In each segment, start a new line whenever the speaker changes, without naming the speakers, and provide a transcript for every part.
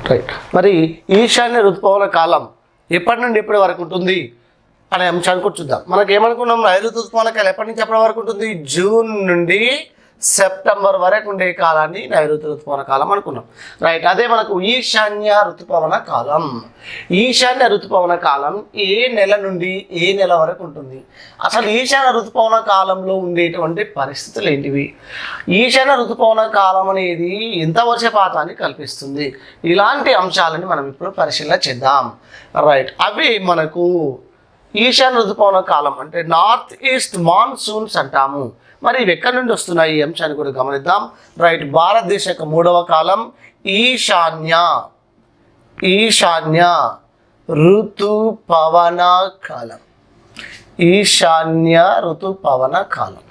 Right. మరి ఈశాన్య ఋతుపవన కాలం ఎప్పటి నుండి ఎప్పటి వరకు ఉంటుంది అనే అంశాన్ని కూడా చూద్దాం. మనకి ఏమనుకున్నాం, నైరుతి ఋతుపవన కాలం ఎప్పటి నుంచి ఎప్పటి వరకు ఉంటుంది? జూన్ నుండి సెప్టెంబర్ వరకు ఉండే కాలాన్ని నైరుతి ఋతుపవన కాలం అనుకున్నాం. రైట్. అదే మనకు ఈశాన్య ఋతుపవన కాలం. ఈశాన్య ఋతుపవన కాలం ఏ నెల నుండి ఏ నెల వరకు ఉంటుంది? అసలు ఈశాన్య ఋతుపవన కాలంలో ఉండేటువంటి పరిస్థితులు ఏంటివి? ఈశాన్య ఋతుపవన కాలం అనేది ఎంత వర్షపాతాన్ని కల్పిస్తుంది? ఇలాంటి అంశాలని మనం ఇప్పుడు పరిశీలన చేద్దాం. రైట్. అవి మనకు ఈశాన్య ఋతుపవన కాలం అంటే నార్త్ ఈస్ట్ మాన్సూన్స్ అంటాము. మరి ఇవి ఎక్కడి నుండి వస్తున్నాయి ఈ అంశాన్ని కూడా గమనిద్దాం. రైట్. భారతదేశ యొక్క మూడవ కాలం ఈశాన్య ఋతుపవన కాలం. ఈశాన్య ఋతుపవన కాలం.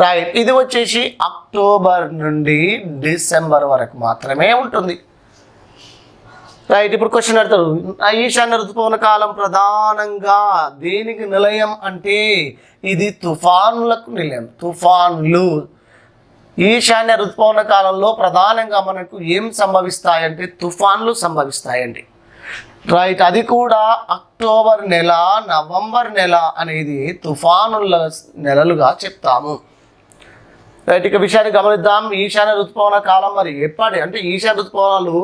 రైట్. ఇది వచ్చేసి అక్టోబర్ నుండి డిసెంబర్ వరకు మాత్రమే ఉంటుంది. రైట్. ఇప్పుడు క్వశ్చన్ అడుగుతారు, ఈశాన్య ఋతుపవన కాలం ప్రధానంగా దేనికి నిలయం అంటే ఇది తుఫానులకు నిలయం. తుఫాన్లు ఈశాన్య ఋతుపవన కాలంలో ప్రధానంగా మనకు ఏం సంభవిస్తాయంటే తుఫాన్లు సంభవిస్తాయండి. రైట్. అది కూడా అక్టోబర్ నెల, నవంబర్ నెల అనేది తుఫానుల నెలలుగా చెప్తాము. రైట్. ఇక విషయాన్ని గమనిద్దాం. ఈశాన్య ఋతుపవన కాలం మరి ఎప్పటి అంటే ఈశాన్య ఋతుపవనాలు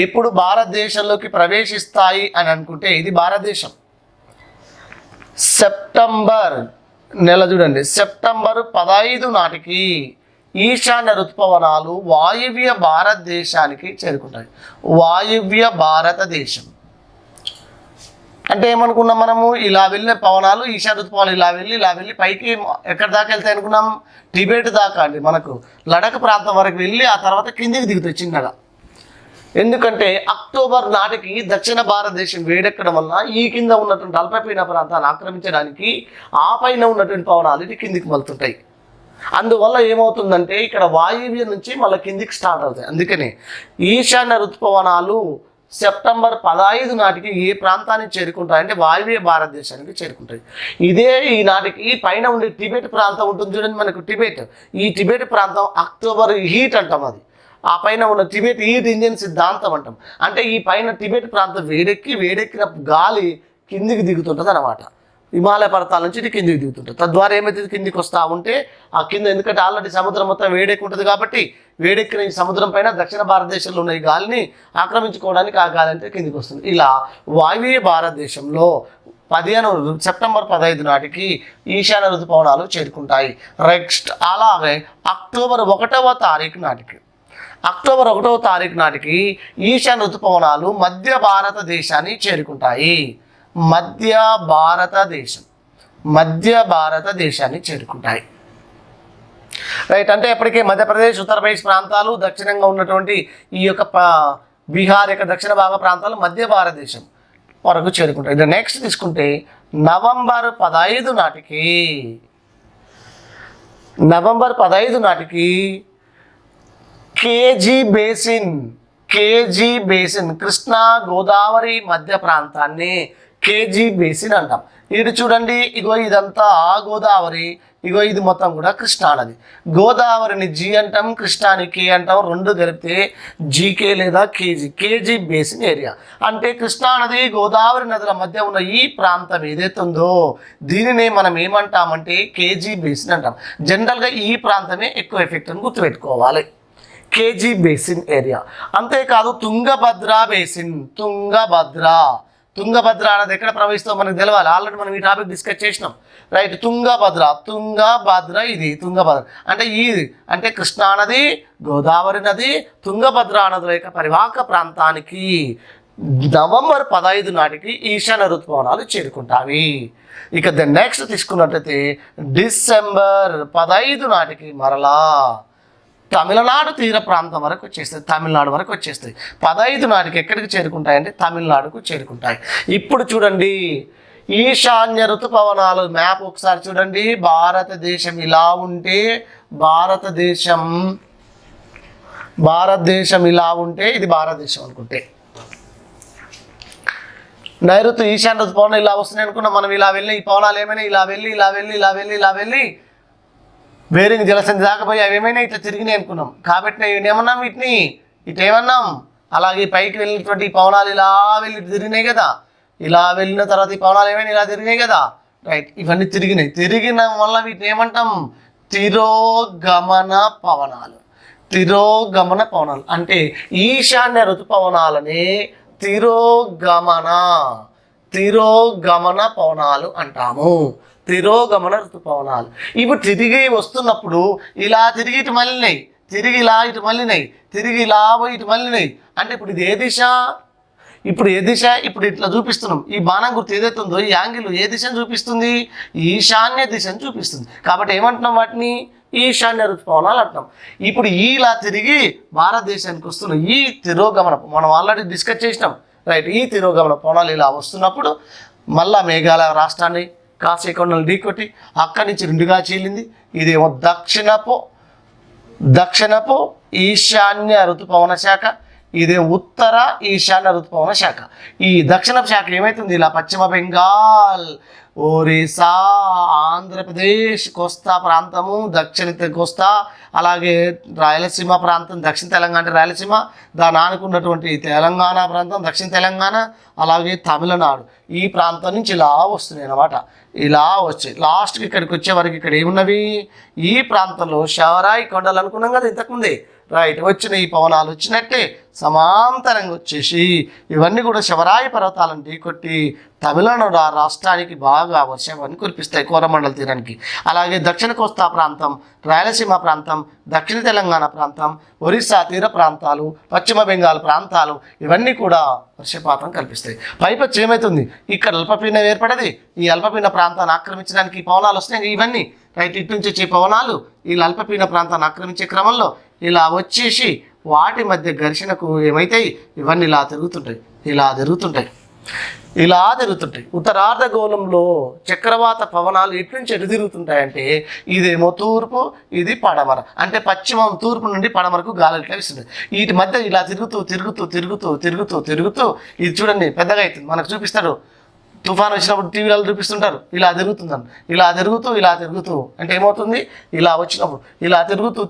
ఎప్పుడు భారతదేశంలోకి ప్రవేశిస్తాయి అని అనుకుంటే ఇది భారతదేశం సెప్టెంబర్ నెల చూడండి, సెప్టెంబర్ 15 నాటికి ఈశాన్య ఋతుపవనాలు వాయువ్య భారతదేశానికి చేరుకుంటాయి. వాయువ్య భారతదేశం అంటే ఏమనుకున్నాం మనము, ఇలా వెళ్ళిన పవనాలు ఈశాన్య ఋతుపవనాలు ఇలా వెళ్ళి పైకి ఎక్కడి దాకా వెళ్తాయి అనుకున్నాం? టిబెట్ దాకా అండి. మనకు లడఖ్ ప్రాంతం వరకు వెళ్ళి ఆ తర్వాత కిందికి దిగుతాయి చిన్నగా. ఎందుకంటే అక్టోబర్ నాటికి దక్షిణ భారతదేశం వేడెక్కడం వల్ల ఈ కింద ఉన్నటువంటి అల్పపీడన ప్రాంతాన్ని ఆక్రమించడానికి ఆ పైన ఉన్నటువంటి పవనాలు ఇటు కిందికి మలుతుంటాయి. అందువల్ల ఏమవుతుందంటే ఇక్కడ వాయువ్యం నుంచి మళ్ళీ కిందికి స్టార్ట్ అవుతాయి. అందుకని ఈశాన్య ఋతుపవనాలు సెప్టెంబర్ 15 నాటికి ఏ ప్రాంతానికి చేరుకుంటాయంటే వాయువ్య భారతదేశానికి చేరుకుంటాయి. ఇదే ఈనాటికి పైన ఉండే టిబెట్ ప్రాంతం ఉంటుంది చూడండి మనకు, టిబెట్. ఈ టిబెట్ ప్రాంతం అక్టోబర్ హీట్ అంటాం. అది ఆ పైన ఉన్న టిబెట్ హీట్ ఇంజిన్ సిద్ధాంతం అంటాం. అంటే ఈ పైన టిబెట్ ప్రాంతం వేడెక్కిన గాలి కిందికి దిగుతుంటుంది అన్నమాట. హిమాలయ పర్వతాల నుంచి ఇది కిందికి దిగుతుంటుంది. తద్వారా ఏమైతే కిందికి వస్తూ ఉంటే ఆ కింద, ఎందుకంటే ఆల్రెడీ సముద్రం మొత్తం వేడెక్కి ఉంటుంది కాబట్టి వేడెక్కిన ఈ సముద్రం పైన దక్షిణ భారతదేశంలో ఉన్న ఈ గాలిని ఆక్రమించుకోవడానికి ఆ గాలి అంటే కిందికి వస్తుంది. ఇలా వాయువ్య భారతదేశంలో సెప్టెంబర్ 15 నాటికి ఈశాన్య ఋతుపవనాలు చేరుకుంటాయి. నెక్స్ట్ అలాగే అక్టోబర్ 1వ తారీఖు నాటికి ఈశాన్య ఋతుపవనాలు మధ్య భారతదేశాన్ని చేరుకుంటాయి. మధ్య భారతదేశాన్ని చేరుకుంటాయి. రైట్. అంటే ఎప్పటికీ మధ్యప్రదేశ్, ఉత్తరప్రదేశ్ ప్రాంతాలు, దక్షిణంగా ఉన్నటువంటి ఈ యొక్క బీహార్ యొక్క దక్షిణ భాగ ప్రాంతాలు మధ్య భారతదేశం వరకు చేరుకుంటాయి. ఇది నెక్స్ట్ తీసుకుంటే నవంబర్ 15 నాటికి కేజీ బేసిన్ కృష్ణా గోదావరి మధ్య ప్రాంతాన్ని కేజీ బేసిన్ అంటాం. ఇటు చూడండి, ఇగో ఇదంతా గోదావరి, ఇగో ఇది మొత్తం కూడా కృష్ణా నది. గోదావరిని జీ అంటాం, కృష్ణాని కే అంటాం. రెండు కలిపితే జీకే లేదా కేజీ బేసిన్ ఏరియా. అంటే కృష్ణా నది, గోదావరి నదుల మధ్య ఉన్న ఈ ప్రాంతం ఏదైతే ఉందో దీనినే మనం ఏమంటామంటే కేజీ బేసిన్ అంటాం. జనరల్గా ఈ ప్రాంతమే ఎక్కువ ఎఫెక్ట్ అని గుర్తుపెట్టుకోవాలి, కేజీ బేసిన్ ఏరియా. అంతేకాదు తుంగభద్ర బేసిన్, తుంగభద్ర అనేది ఎక్కడ ప్రవహిస్తుందో మనకు తెలవాలి. ఆల్రెడీ మనం ఈ టాపిక్ డిస్కస్ చేసినాం. రైట్. తుంగభద్ర ఇది తుంగభద్ర అంటే ఇది అంటే కృష్ణా నది, గోదావరి నది, తుంగభద్ర నదుల యొక్క పరివాహక ప్రాంతానికి నవంబర్ 15 నాటికి ఈశాన్య ఋతుపవనాలు చేరుకుంటాయి. ఇక నెక్స్ట్ తీసుకున్నట్లయితే డిసెంబర్ 15 నాటికి మరలా తమిళనాడు తీర ప్రాంతం వరకు వచ్చేస్తాయి, తమిళనాడు వరకు వచ్చేస్తాయి. 15 నాటికి ఎక్కడికి చేరుకుంటాయంటే తమిళనాడుకు చేరుకుంటాయి. ఇప్పుడు చూడండి ఈశాన్య ఋతుపవనాలు మ్యాప్ ఒకసారి చూడండి. భారతదేశం ఇలా ఉంటే భారతదేశం భారతదేశం ఇలా ఉంటే ఇది భారతదేశం అనుకుంటే, నైరుతి ఈశాన్య ఋతుపవనాలు ఇలా వస్తున్నాయి అనుకున్నాం. మనం ఇలా వెళ్ళి ఈ పవనాలు ఏమైనా ఇలా వెళ్ళి ఇలా వెళ్ళి ఇలా వెళ్ళి ఇలా వెళ్ళి బేరింగ్ జలసంధి దాకపోయి అవి ఏమైనా ఇట్లా తిరిగినాయి అనుకున్నాం. కాబట్టి ఏమన్నాం, వీటిని ఇటు ఏమన్నాం. అలాగే పైకి వెళ్ళినటువంటి ఈ పవనాలు ఇలా వెళ్ళి తిరిగినాయి కదా, ఇలా వెళ్ళిన తర్వాత ఈ పవనాలు ఏమైనా ఇలా తిరిగినాయి కదా, రైట్. ఇవన్నీ తిరిగినాయి. తిరిగిన వల్ల వీటిని ఏమంటాం, తిరోగమన పవనాలు. తిరోగమన పవనాలు అంటే ఈశాన్య ఋతుపవనాలని తిరోగమన పవనాలు అంటాము. తిరోగమన ఋతుపవనాలు. ఇవి తిరిగి వస్తున్నప్పుడు ఇలా తిరిగి ఇటు మళ్ళినాయి, తిరిగి ఇలా ఇటు మళ్ళినాయి, తిరిగి ఇలా పోయి ఇటు మళ్ళినాయి. అంటే ఇప్పుడు ఇది ఏ దిశ, ఇప్పుడు ఏ దిశ, ఇప్పుడు ఇట్లా చూపిస్తున్నాం. ఈ బాణం గుర్తు ఏదైతే ఉందో ఈ యాంగిల్ ఏ దిశను చూపిస్తుంది, ఈశాన్య దిశను చూపిస్తుంది. కాబట్టి ఏమంటున్నాం, వాటిని ఈశాన్య ఋతుపవనాలు అంటున్నాం. ఇప్పుడు ఇలా తిరిగి భారతదేశానికి వస్తున్నాం. ఈ తిరోగమన మనం ఆల్రెడీ డిస్కస్ చేసినాం, రైట్. ఈ తిరోగమన పవనాలు ఇలా వస్తున్నప్పుడు మళ్ళా మేఘాలయ రాష్ట్రాన్ని కాసేకొండలు ఢీకొట్టి అక్కడి నుంచి రెండుగా చీలింది. ఇదేమో దక్షిణపు ఈశాన్య ఋతుపవన శాఖ, ఇదే ఉత్తర ఈశాన్య ఋతుపవన శాఖ. ఈ దక్షిణపు శాఖ ఏమవుతుంది, ఇలా పశ్చిమ బెంగాల్, ఒరిస్సా, ఆంధ్రప్రదేశ్ కోస్తా ప్రాంతము, దక్షిణ కోస్తా, అలాగే రాయలసీమ ప్రాంతం, దక్షిణ తెలంగాణ రాయలసీమ, దాని ఆనుకున్నటువంటి తెలంగాణ ప్రాంతం, దక్షిణ తెలంగాణ, అలాగే తమిళనాడు, ఈ ప్రాంతం నుంచి ఇలా వస్తున్నాయి అన్నమాట. ఇలా వచ్చాయి లాస్ట్కి ఇక్కడికి వచ్చే వరకు ఇక్కడ ఏమున్నవి, ఈ ప్రాంతంలో షవరాయి కొండలు అనుకున్నాం కదా ఇంతకుముందే, రైట్. వచ్చిన ఈ పవనాలు వచ్చినట్టే సమాంతరంగా వచ్చేసి ఇవన్నీ కూడా శివరాయి పర్వతాలను ఢీకొట్టి తమిళనాడు రాష్ట్రానికి బాగా వర్షాన్ని కురిపిస్తాయి, కోరమండల తీరానికి. అలాగే దక్షిణ కోస్తా ప్రాంతం, రాయలసీమ ప్రాంతం, దక్షిణ తెలంగాణ ప్రాంతం, ఒరిస్సా తీర ప్రాంతాలు, పశ్చిమ బెంగాల్ ప్రాంతాలు ఇవన్నీ కూడా వర్షపాతం కల్పిస్తాయి. పైపచ్చి ఏమవుతుంది, ఇక్కడ అల్పపీడనం ఏర్పడది. ఈ అల్పపీడన ప్రాంతాన్ని ఆక్రమించడానికి ఈ పవనాలు వస్తాయి ఇవన్నీ, రైట్. ఇటు నుంచి వచ్చే పవనాలు ఈ అల్పపీడన ప్రాంతాన్ని ఆక్రమించే క్రమంలో ఇలా వచ్చేసి వాటి మధ్య ఘర్షణకు ఏమైతాయి, ఇవన్నీ ఇలా తిరుగుతుంటాయి. ఉత్తరార్ధగోళంలో చక్రవాత పవనాలు ఎటు నుంచి ఎటు తిరుగుతుంటాయంటే ఇదేమో తూర్పు, ఇది పడమర. అంటే పశ్చిమం తూర్పు నుండి పడమరకు గాలి ఇట్లా ఇస్తుంది. వీటి మధ్య ఇలా తిరుగుతూ ఇది చూడండి పెద్దగా అవుతుంది. మనకు చూపిస్తారు తుఫాన్ వచ్చినప్పుడు టీవీలలో చూపిస్తుంటారు, ఇలా తిరుగుతుందని. ఇలా తిరుగుతూ అంటే ఏమవుతుంది, ఇలా వచ్చినప్పుడు ఇలా తిరుగుతూ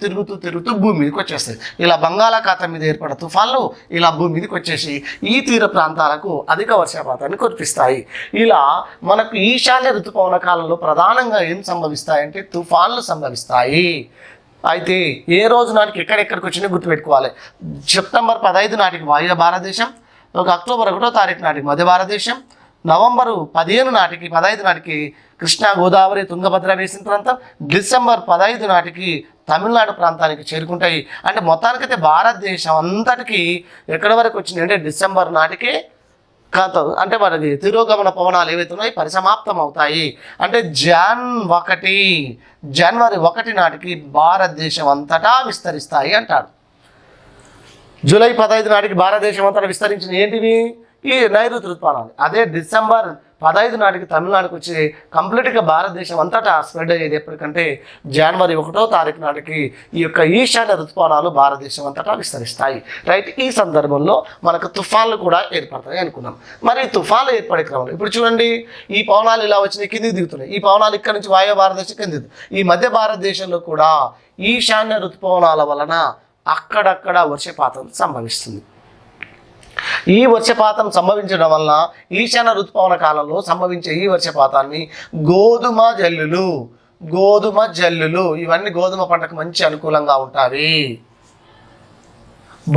భూమి మీదకి వచ్చేస్తాయి. ఇలా బంగాళాఖాతం మీద ఏర్పడే తుఫాన్లు ఇలా భూమి మీదకి వచ్చేసి ఈ తీర ప్రాంతాలకు అధిక వర్షపాతాన్ని కురిపిస్తాయి. ఇలా మనకు ఈశాన్య ఋతుపవన కాలంలో ప్రధానంగా ఏం సంభవిస్తాయంటే తుఫాన్లు సంభవిస్తాయి. అయితే ఏ రోజు నాటికి ఎక్కడెక్కడికి వచ్చినా గుర్తుపెట్టుకోవాలి. సెప్టెంబర్ 15 నాటికి వాయువ్య భారతదేశం, అక్టోబర్ 1వ తారీఖు నాటికి మధ్య భారతదేశం, నవంబరు 15 నాటికి కృష్ణా, గోదావరి, తుంగభద్ర బేసిన్ ప్రాంతం, డిసెంబర్ 15 నాటికి తమిళనాడు ప్రాంతానికి చేరుకుంటాయి. అంటే మొత్తానికైతే భారతదేశం అంతటికి ఎక్కడి వరకు వచ్చింది అంటే డిసెంబర్ నాటికి అంటే మనకి తిరోగమన పవనాలు ఏవైతే ఉన్నాయో పరిసమాప్తం అవుతాయి. అంటే జనవరి 1 నాటికి భారతదేశం అంతటా విస్తరిస్తాయి అంటాడు. జూలై 15 నాటికి భారతదేశం అంతటా విస్తరించిన ఏంటివి, ఈ నైరుతి ఋతుపవనాలు. అదే డిసెంబర్ 15 నాటికి తమిళనాడుకి వచ్చి కంప్లీట్గా భారతదేశం అంతటా స్ప్రెడ్ అయ్యేది ఎప్పటికంటే జనవరి 1వ తారీఖు నాటికి ఈ యొక్క ఈశాన్య ఋతుపవనాలు భారతదేశం అంతటా విస్తరిస్తాయి, రైట్. ఈ సందర్భంలో మనకు తుఫాన్లు కూడా ఏర్పడతాయి అనుకున్నాం. మరి తుఫాన్లు ఏర్పడే క్రమంలో ఇప్పుడు చూడండి, ఈ పవనాలు ఇలా వచ్చినాయి, కిందికి దిగుతున్నాయి. ఈ పవనాలు ఇక్కడ నుంచి వాయువ్య భారతదేశం కింది, ఈ మధ్య భారతదేశంలో కూడా ఈశాన్య ఋతుపవనాల వలన అక్కడక్కడ వర్షపాతం సంభవిస్తుంది. ఈ వర్షపాతం సంభవించడం వలన ఈశాన్య ఋతుపవన కాలంలో సంభవించే ఈ వర్షపాతాన్ని గోధుమ జల్లులు ఇవన్నీ గోధుమ పంటకు మంచి అనుకూలంగా ఉంటాయి.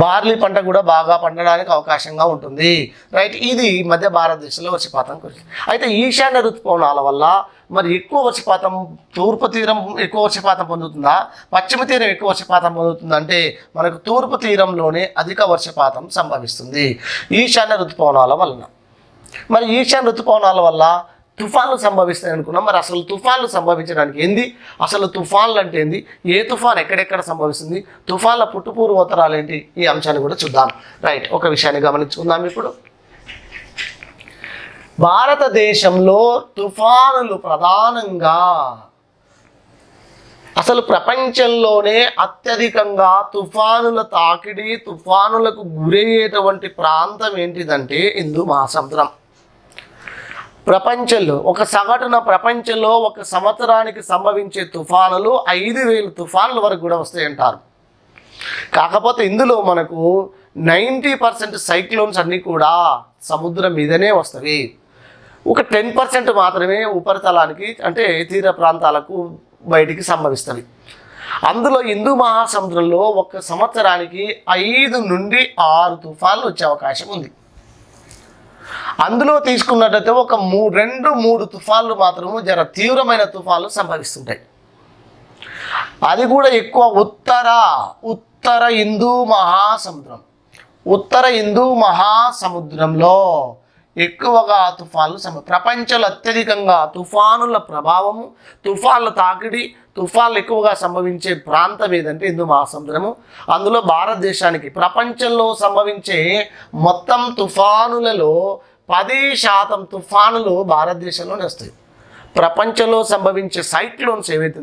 బార్లీ పంట కూడా బాగా పండడానికి అవకాశంగా ఉంటుంది, రైట్. ఇది మధ్య భారతదేశంలో వర్షపాతం గురించి. అయితే ఈశాన్య ఋతుపవనాల వల్ల మరి ఎక్కువ వర్షపాతం తూర్పు తీరం ఎక్కువ వర్షపాతం పొందుతుందా, పశ్చిమ తీరం ఎక్కువ వర్షపాతం పొందుతుందా అంటే మనకు తూర్పు తీరంలోనే అధిక వర్షపాతం సంభవిస్తుంది ఈశాన్య ఋతుపవనాల వలన. మరి ఈశాన్య ఋతుపవనాల వల్ల తుఫాన్లు సంభవిస్తాయి అనుకున్నాం. మరి అసలు తుఫాన్లు సంభవించడానికి ఏంది, అసలు తుఫాన్లు అంటే ఏంది, ఏ తుఫాన్ ఎక్కడెక్కడ సంభవిస్తుంది, తుఫాన్ల పుట్టుపూర్వోత్తరాలు ఏంటి, ఈ అంశాన్ని కూడా చూద్దాం, రైట్. ఒక విషయాన్ని గమనించుకుందాం. ఇప్పుడు భారతదేశంలో తుఫానులు ప్రధానంగా అసలు ప్రపంచంలోనే అత్యధికంగా తుఫానుల తాకిడి, తుఫానులకు గురయ్యేటువంటి ప్రాంతం ఏంటిదంటే హిందూ మహాసముద్రం. ప్రపంచంలో ఒక సగటున ప్రపంచంలో ఒక సంవత్సరానికి సంభవించే తుఫానులు 5,000 తుఫానుల వరకు కూడా వస్తాయంటారు. కాకపోతే ఇందులో మనకు 90% సైక్లోన్స్ అన్నీ కూడా సముద్రం మీదనే వస్తాయి. ఒక 10% మాత్రమే ఉపరితలానికి అంటే తీర ప్రాంతాలకు బయటికి సంభవిస్తవి. అందులో హిందూ మహాసముద్రంలో ఒక సంవత్సరానికి 5 నుండి 6 తుఫాన్లు వచ్చే అవకాశం ఉంది. అందులో తీసుకున్నట్టయితే ఒక 2-3 తుఫాన్లు మాత్రము తీవ్రమైన తుఫాన్లు సంభవిస్తుంటాయి. అది కూడా ఎక్కువ ఉత్తర హిందూ మహాసముద్రం. ఉత్తర హిందూ మహాసముద్రంలో ఎక్కువగా తుఫాన్లు ప్రపంచంలో అత్యధికంగా తుఫానుల ప్రభావము, తుఫాన్ల తాకిడి, తుఫాన్లు ఎక్కువగా సంభవించే ప్రాంతం ఏదంటే హిందూ మహాసముద్రము. అందులో భారతదేశానికి ప్రపంచంలో సంభవించే మొత్తం తుఫానులలో 10% తుఫానులు భారతదేశంలోనే వస్తాయి. ప్రపంచంలో సంభవించే సైక్లోన్స్ ఏవైతే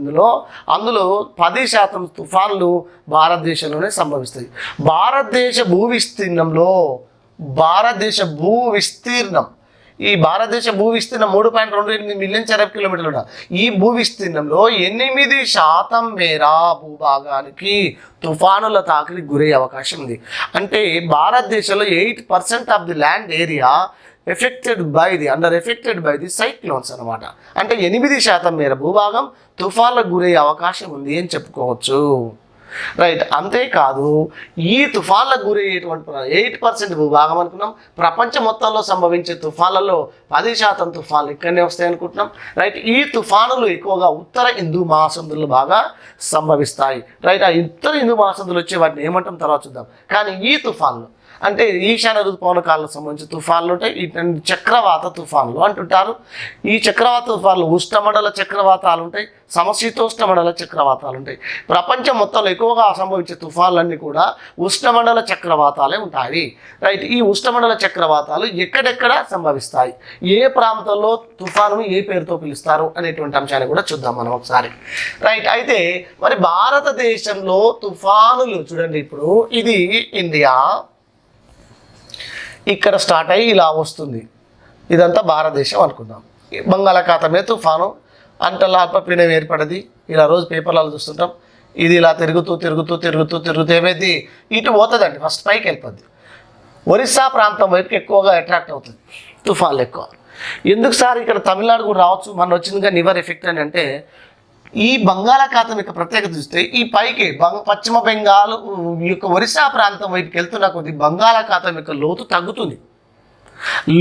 అందులో 10% తుఫాన్లు భారతదేశంలోనే సంభవిస్తాయి. భారతదేశ భూ విస్తీర్ణం ఈ భారతదేశ భూ విస్తీర్ణం 3.28 మిలియన్ చదరపు కిలోమీటర్లు. ఈ భూ విస్తీర్ణంలో 8% మేర భూభాగానికి తుఫానుల తాకిడి గురయ్యే అవకాశం ఉంది. అంటే భారతదేశంలో 8% of the land area affected by the cyclones అనమాట. అంటే 8% మేర భూభాగం తుఫాన్లకు గురయ్యే అవకాశం ఉంది అని చెప్పుకోవచ్చు. రైట్. అంతేకాదు ఈ తుఫాన్లకు గురయ్యేటువంటి 8% భూభాగం అనుకున్నాం. ప్రపంచం మొత్తంలో సంభవించే తుఫాన్లలో 10% తుఫాన్లు ఇక్కడనే వస్తాయి అనుకుంటున్నాం. రైట్. ఈ తుఫానులు ఎక్కువగా ఉత్తర హిందూ మహాసముద్రంలో బాగా సంభవిస్తాయి. రైట్. ఆ ఉత్తర హిందూ మహాసముద్రంలో వచ్చే వాటిని ఏమంటాం తర్వాత చూద్దాం. కానీ ఈ తుఫాన్లు అంటే ఈశాన్య ఋతుపవన కాలకు సంబంధించిన తుఫాన్లు ఉంటాయి. వీటిని చక్రవాత తుఫాన్లు అంటుంటారు. ఈ చక్రవాత తుఫాన్లు ఉష్ణమండల చక్రవాతాలు ఉంటాయి, సమశీతోష్ణమండల చక్రవాతాలు ఉంటాయి. ప్రపంచం మొత్తంలో ఎక్కువగా సంభవించే తుఫాన్లన్నీ కూడా ఉష్ణమండల చక్రవాతాలే ఉంటాయి. రైట్. ఈ ఉష్ణమండల చక్రవాతాలు ఎక్కడెక్కడ సంభవిస్తాయి, ఏ ప్రాంతంలో తుఫాను ఏ పేరుతో పిలుస్తారు అనేటువంటి అంశాన్ని కూడా చూద్దాం మనం ఒకసారి. రైట్. అయితే మరి భారతదేశంలో తుఫానులు చూడండి, ఇప్పుడు ఇది ఇండియా, ఇక్కడ స్టార్ట్ అయ్యి ఇలా వస్తుంది. ఇదంతా భారతదేశం అనుకుందాం. బంగాళాఖాతం మీద తుఫాను అంటలా అల్పపీడనం ఏర్పడది. ఇలా రోజు పేపర్లలో చూస్తుంటాం. ఇది ఇలా తిరుగుతూ ఏమైంది ఇటు పోతుందండి, ఫస్ట్ పైకి వెళ్ళిపోద్ది. ఒరిస్సా ప్రాంతం వైపుకి ఎక్కువగా అట్రాక్ట్ అవుతుంది తుఫాన్లు ఎక్కువ. ఎందుకు సార్ ఇక్కడ తమిళనాడు కూడా రావచ్చు, మన వచ్చిందిగా నివర్ ఎఫెక్ట్ అని అంటే ఈ బంగాళాఖాతం యొక్క ప్రత్యేకత చూస్తే ఈ పైకి పశ్చిమ బెంగాల్ ఈ యొక్క ఒరిస్సా ప్రాంతం వైపుకి వెళ్తున్న కొద్ది బంగాళాఖాతం యొక్క లోతు తగ్గుతుంది.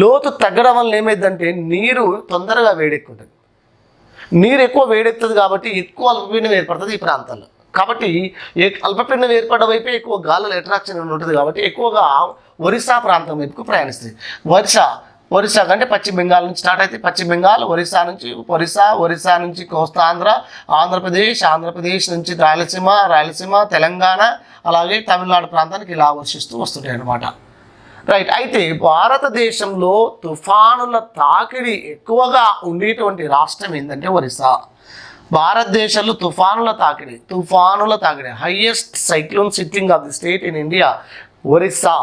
లోతు తగ్గడం వల్ల ఏమైందంటే నీరు తొందరగా వేడెక్కుతుంది. నీరు ఎక్కువ వేడెక్కుతుంది కాబట్టి ఎక్కువ అల్పపీడనం ఏర్పడుతుంది ఈ ప్రాంతాల్లో. కాబట్టి అల్పపీడనం ఏర్పడే వైపే ఎక్కువ గాలుల అట్రాక్షన్ ఉంటుంది కాబట్టి ఎక్కువగా ఒరిస్సా ప్రాంతం వైపుకు ప్రయాణిస్తుంది. ఒరిస్సా కంటే పశ్చిమ బెంగాల్ నుంచి స్టార్ట్ అయితే పశ్చిమ బెంగాల్, ఒరిస్సా నుంచి కోస్తాంధ్ర, ఆంధ్రప్రదేశ్ నుంచి రాయలసీమ, తెలంగాణ, అలాగే తమిళనాడు ప్రాంతానికి ఇలా వర్షిస్తూ వస్తుంటాయి అన్నమాట. రైట్. అయితే భారతదేశంలో తుఫానుల తాకిడి ఎక్కువగా ఉండేటువంటి రాష్ట్రం ఏంటంటే ఒరిస్సా. భారతదేశంలో తుఫానుల తాకిడి highest cyclone sitting of the state in India Orissa.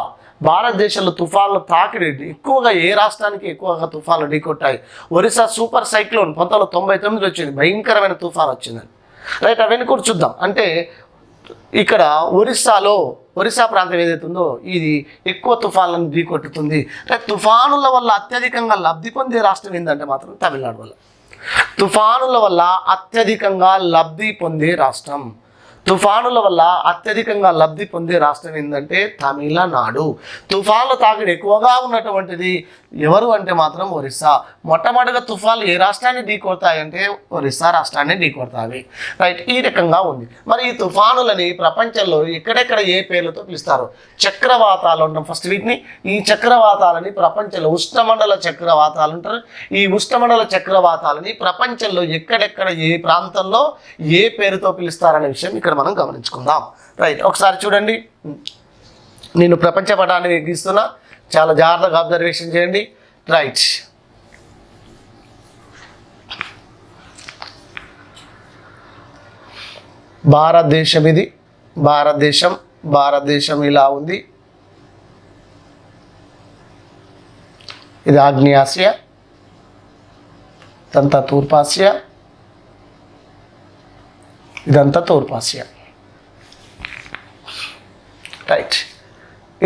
భారతదేశంలో తుఫాన్ల తాకిడి ఎక్కువగా ఏ రాష్ట్రానికి ఎక్కువగా తుఫాన్లు ఢీకొట్టాయి? ఒరిస్సా సూపర్ సైక్లోన్ 1999 వచ్చింది, భయంకరమైన తుఫాన్ వచ్చిందని. రైట్. అవన్నీ కూడా చూద్దాం. అంటే ఇక్కడ ఒరిస్సా ప్రాంతం ఏదైతే ఉందో ఇది ఎక్కువ తుఫాన్లను ఢీకొట్టుతుంది. తుఫానుల వల్ల అత్యధికంగా లబ్ధి పొందే రాష్ట్రం ఏంటంటే మాత్రం తమిళనాడు వల్ల. తుఫానుల వల్ల అత్యధికంగా లబ్ధి పొందే రాష్ట్రం ఏంటంటే తమిళనాడు. తుఫాన్లు తాకిడి ఎక్కువగా ఉన్నటువంటిది ఎవరు అంటే మాత్రం ఒరిస్సా. మొట్టమొదటిగా తుఫాన్లు ఏ రాష్ట్రాన్ని ఢీకొడతాయంటే ఒరిస్సా రాష్ట్రాన్ని ఢీకొడతాయి. రైట్. ఈ రకంగా ఉంది. మరి ఈ తుఫానులని ప్రపంచంలో ఎక్కడెక్కడ ఏ పేర్లతో పిలుస్తారు? చక్రవాతాలు ఉంటాం ఫస్ట్. ఈ చక్రవాతాలని ప్రపంచంలో ఉష్ణమండల చక్రవాతాలు అంటారు. ఈ ఉష్ణమండల చక్రవాతాలని ప్రపంచంలో ఎక్కడెక్కడ ఏ ప్రాంతంలో ఏ పేరుతో పిలుస్తారనే విషయం ఇక్కడ మనం గమనించుకుందాం. రైట్. ఒకసారి చూడండి, నేను ప్రపంచ పటాన్ని గీస్తున్నా, చాలా జాగ్రత్తగా అబ్జర్వేషన్ చేయండి. రైట్. భారతదేశం ఇది భారతదేశం ఇలా ఉంది. ఇది ఆగ్నేయాసియా, ఇదంతా తూర్పాసియా, ఇదంతా తూర్పాసియా. రైట్.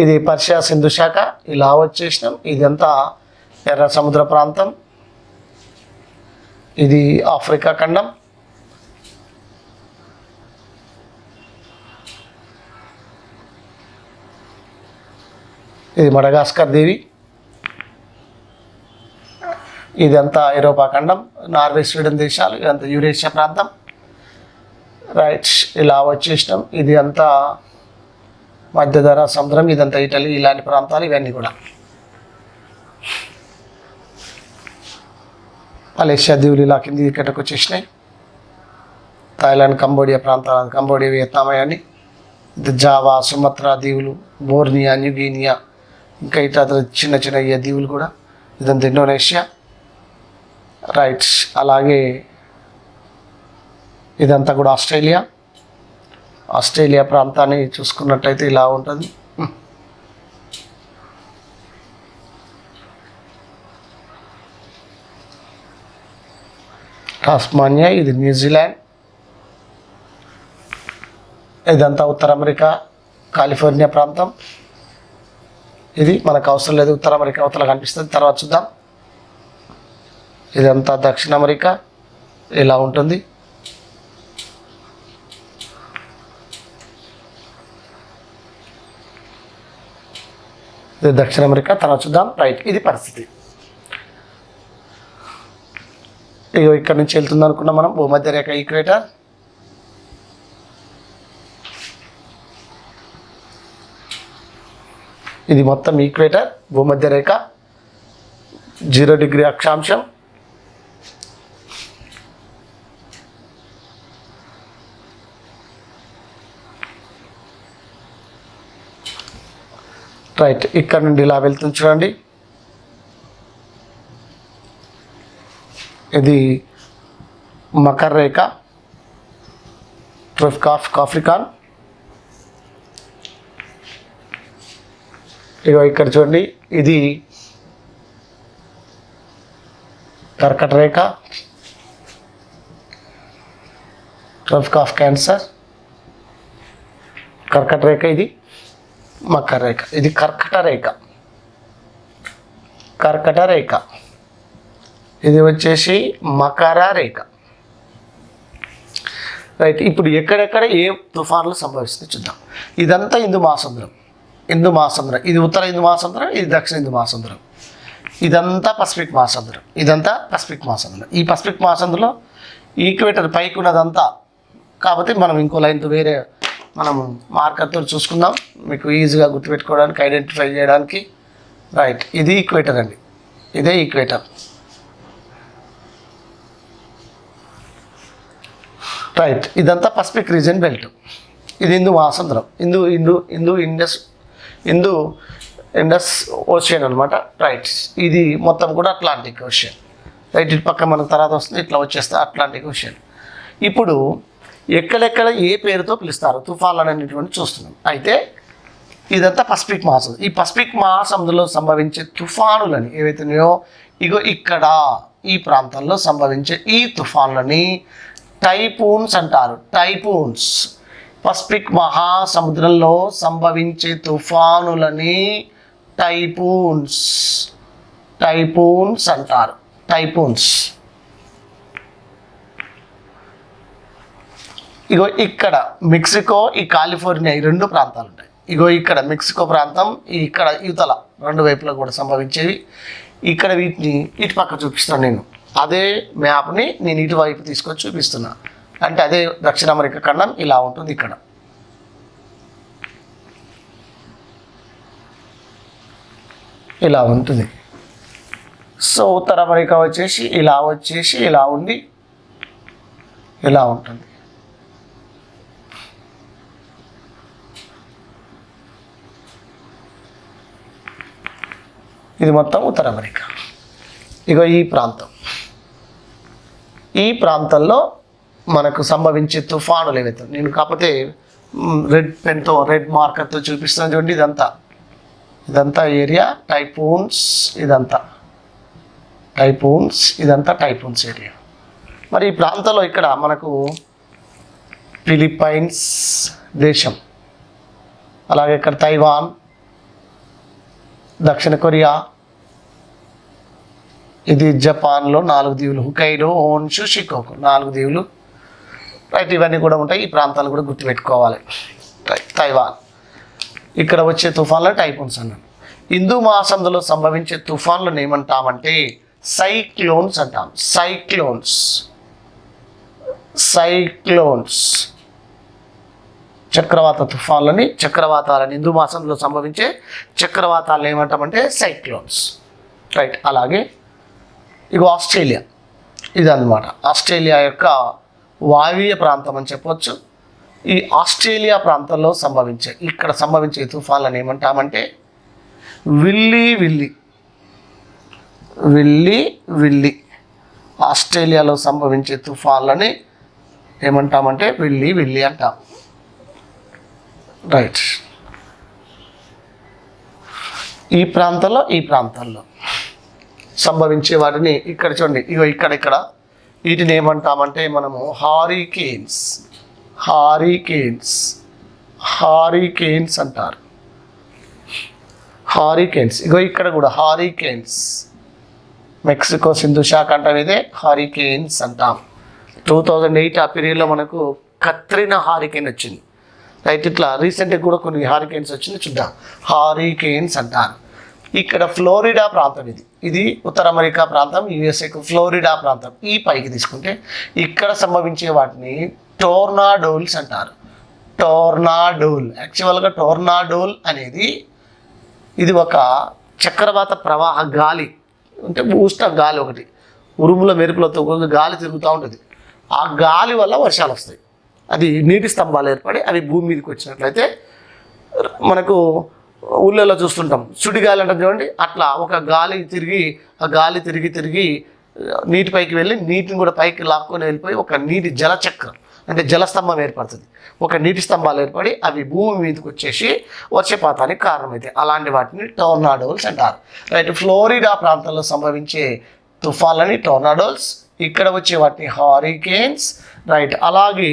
ఇది పర్షియా సింధు శాఖ ఇలా వచ్చేసినాం. ఇదంతా ఎర్ర సముద్ర ప్రాంతం. ఇది ఆఫ్రికా ఖండం. ఇది మడగాస్కర్ దీవి. ఇదంతా ఐరోపా ఖండం, నార్వే, స్వీడన్ దేశాలు. ఇదంతా యూరేషియా ప్రాంతం. రైట్. ఇలా వచ్చేసినాం. ఇది అంతా మధ్యధరా సముద్రం. ఇదంతా ఇటలీ, ఇలాంటి ప్రాంతాలు ఇవన్నీ కూడా. మలేషియా దీవులు ఇలా కింది ఇక్కడికి వచ్చేసినాయి. థాయిలాండ్, కంబోడియా ప్రాంతాలు, కంబోడియా, వియత్నాం అని. ఇది జావా, సుమత్రా దీవులు, బోర్నియా, న్యూగినియా, ఇంకా ఇట్లా చిన్న చిన్న ఈ దీవులు కూడా. ఇదంతా ఇండోనేషియా. రైట్. అలాగే ఇదంతా కూడా ఆస్ట్రేలియా ప్రాంతాన్ని చూసుకున్నట్టయితే ఇలా ఉంటుంది. టాస్మానియా, ఇది న్యూజిలాండ్. ఇదంతా ఉత్తర అమెరికా, కాలిఫోర్నియా ప్రాంతం. ఇది మనకు అవసరం లేదు, ఉత్తర అమెరికా అవతల కనిపిస్తుంది, తర్వాత చూద్దాం. ఇదంతా దక్షిణ అమెరికా ఇలా ఉంటుంది. ఇది దక్షిణ అమెరికా, తర్వాత చూద్దాం. రైట్. ఇది పరిస్థితి. ఇక ఇక్కడ నుంచి వెళ్తుంది అనుకున్నాం మనం భూమధ్య రేఖ, ఈక్వేటర్. ఇది మొత్తం ఈక్వేటర్, భూమధ్య రేఖ, 0 డిగ్రీ అక్షాంశం. రైట్. ఇక్కడ నుండి ఇలా వెళ్తుంది చూడండి. ఇది మకర రేఖ, ట్రోపిక్ ఆఫ్ కాఫ్రికాన్. ఇగో ఇక్కడ చూడండి, ఇది కర్కట రేఖ, ట్రోపిక్ ఆఫ్ క్యాన్సర్. కర్కట రేఖ, ఇది మకర రేఖ, ఇది కర్కట రేఖ. ఇది వచ్చేసి మకర రేఖ. రైట్. ఇప్పుడు ఎక్కడెక్కడ ఏ తుఫాన్లు సంభవిస్తుంది చూద్దాం. ఇదంతా హిందూ మహాసముద్రం. ఇది ఉత్తర హిందూ మహాసముద్రం, ఇది దక్షిణ హిందూ మహాసముద్రం. ఇదంతా పసిఫిక్ మహాసముద్రం. ఈ పసిఫిక్ మహాసముద్రంలో ఈక్వేటర్ పైకి ఉన్నదంతా. కాబట్టి మనం ఇంకో లైన్తో వేరే మనం మార్కర్తో చూసుకుందాం, మీకు ఈజీగా గుర్తుపెట్టుకోవడానికి, ఐడెంటిఫై చేయడానికి. రైట్. ఇది ఈక్వేటర్ అండి, ఇదే ఈక్వేటర్. రైట్. ఇదంతా పసిఫిక్ రీజన్ బెల్ట్. ఇది హిందూ మహాసముద్రం, ఇండస్ ఓషియన్ అనమాట. రైట్. ఇది మొత్తం కూడా అట్లాంటిక్ ఓషియన్. రైట్. ఇటు పక్క మనకు తర్వాత వస్తుంది, ఇట్లా వచ్చేస్తే అట్లాంటిక్ ఓషియన్. ఇప్పుడు ఎక్కడెక్కడ ఏ పేరుతో పిలుస్తారు తుఫాన్లు అనేటువంటి చూస్తున్నాం. అయితే ఇదంతా పసిఫిక్ మహాసముద్రం. ఈ పసిఫిక్ మహాసముద్రంలో సంభవించే తుఫానులని ఏవైతున్నాయో, ఇగో ఇక్కడ ఈ ప్రాంతంలో సంభవించే ఈ తుఫాన్లని టైఫూన్స్ అంటారు. పసిఫిక్ మహాసముద్రంలో సంభవించే తుఫానులని టైఫూన్స్ అంటారు. ఇగో ఇక్కడ మెక్సికో, ఈ కాలిఫోర్నియా, ఈ 2 ప్రాంతాలు ఉంటాయి. ఇగో ఇక్కడ మెక్సికో ప్రాంతం, ఇక్కడ యువతల 2 వైపులా కూడా సంభవించేవి. ఇక్కడ వీటిని ఇటు పక్క చూపిస్తాను నేను. అదే మ్యాప్ని నేను ఇటువైపు తీసుకొచ్చి చూపిస్తున్నా. అంటే అదే దక్షిణ అమెరికా ఖండం ఇలా ఉంటుంది. ఇక్కడ ఇలా ఉంటుంది. సో ఉత్తర అమెరికా వచ్చేసి ఇలా ఉంది, ఇలా ఉంటుంది. ఇది మొత్తం ఉత్తర అమెరికా. ఇగో ఈ ప్రాంతంలో మనకు సంభవించే తుఫానులు ఏవైతే నేను కాకపోతే రెడ్ పెన్తో రెడ్ మార్కర్తో చూపిస్తాను చూడండి. ఇదంతా ఏరియా టైఫూన్స్, ఇదంతా టైఫూన్స్ ఏరియా. మరి ఈ ప్రాంతంలో ఇక్కడ మనకు ఫిలిప్పైన్స్ దేశం, అలాగే ఇక్కడ తైవాన్, దక్షిణ కొరియా, ఇది జపాన్లో 4 దీవులు, హుకైడో, హోన్షు, షికోకు 4 దీవులు. రైట్, ఇవన్నీ కూడా ఉంటాయి. ఈ ప్రాంతాలు కూడా గుర్తుపెట్టుకోవాలి. Right, Taiwan. ఇక్కడ వచ్చే తుఫాన్లను టైఫూన్స్ అన్నాను. హిందూ మహాసముద్రంలో సంభవించే తుఫాన్లను ఏమంటామంటే సైక్లోన్స్ అంటాం. సైక్లోన్స్ చక్రవాతాలని హిందూ మహాసముద్రంలో సంభవించే చక్రవాతాలను ఏమంటామంటే సైక్లోన్స్. రైట్, అలాగే ఇగో ఆస్ట్రేలియా, ఇదన్నమాట ఆస్ట్రేలియా యొక్క వాయువ్య ప్రాంతం అని చెప్పవచ్చు. ఈ ఆస్ట్రేలియా ప్రాంతంలో ఇక్కడ సంభవించే తుఫాన్లను ఏమంటామంటే విల్లీ. ఆస్ట్రేలియాలో సంభవించే తుఫాన్లని ఏమంటామంటే విల్లీ అంటాం. రైట్, ఈ ప్రాంతాల్లో సంభవించే వాటిని ఇక్కడ చూడండి. ఇగో ఇక్కడ వీటిని ఏమంటామంటే మనము హారికేన్స్ అంటారు. ఇగో ఇక్కడ కూడా హారికేన్స్, మెక్సికో సింధు శాఖ అంటాం, ఇదే హారికేన్స్ అంటాం. 2008 ఆ పీరియడ్లో మనకు కత్రినా హారికేన్ వచ్చింది. రైట్, ఇట్లా రీసెంట్గా కూడా కొన్ని హారికేన్స్ వచ్చింది, చూద్దాం. హారికేన్స్ అంటారు. ఇక్కడ ఫ్లోరిడా ప్రాంతం, ఇది ఉత్తర అమెరికా ప్రాంతం, యుఎస్ఏకు ఫ్లోరిడా ప్రాంతం. ఈ పైకి తీసుకుంటే ఇక్కడ సంభవించే వాటిని టోర్నాడోల్స్ అంటారు. యాక్చువల్గా టోర్నాడోల్ అనేది ఇది ఒక చక్రవాత ప్రవాహ గాలి, అంటే ఉష్ణ గాలి, ఒకటి ఉరుముల మెరుపులతో ఒక గాలి తిరుగుతూ ఉంటుంది. ఆ గాలి వల్ల వర్షాలు వస్తాయి. అది నీటి స్తంభాలు ఏర్పడి అవి భూమి మీదకి వచ్చినట్లయితే మనకు ఊళ్ళలో చూస్తుంటాం, సుడిగాలి అంటాం చూడండి. అట్లా ఒక గాలి తిరిగి నీటిపైకి వెళ్ళి నీటిని కూడా పైకి లాక్కొని వెళ్ళిపోయి ఒక నీటి జలచక్రం, అంటే జలస్తంభం ఏర్పడుతుంది. ఒక నీటి స్తంభాలు ఏర్పడి అవి భూమి మీదకి వచ్చేసి వర్షపాతానికి కారణమవుతాయి. అలాంటి వాటిని టోర్నాడోల్స్ అంటారు. రైట్, ఫ్లోరిడా ప్రాంతంలో సంభవించే తుఫాన్లని టోర్నాడోల్స్, ఇక్కడ వచ్చే వాటిని హారికేన్స్. రైట్, అలాగే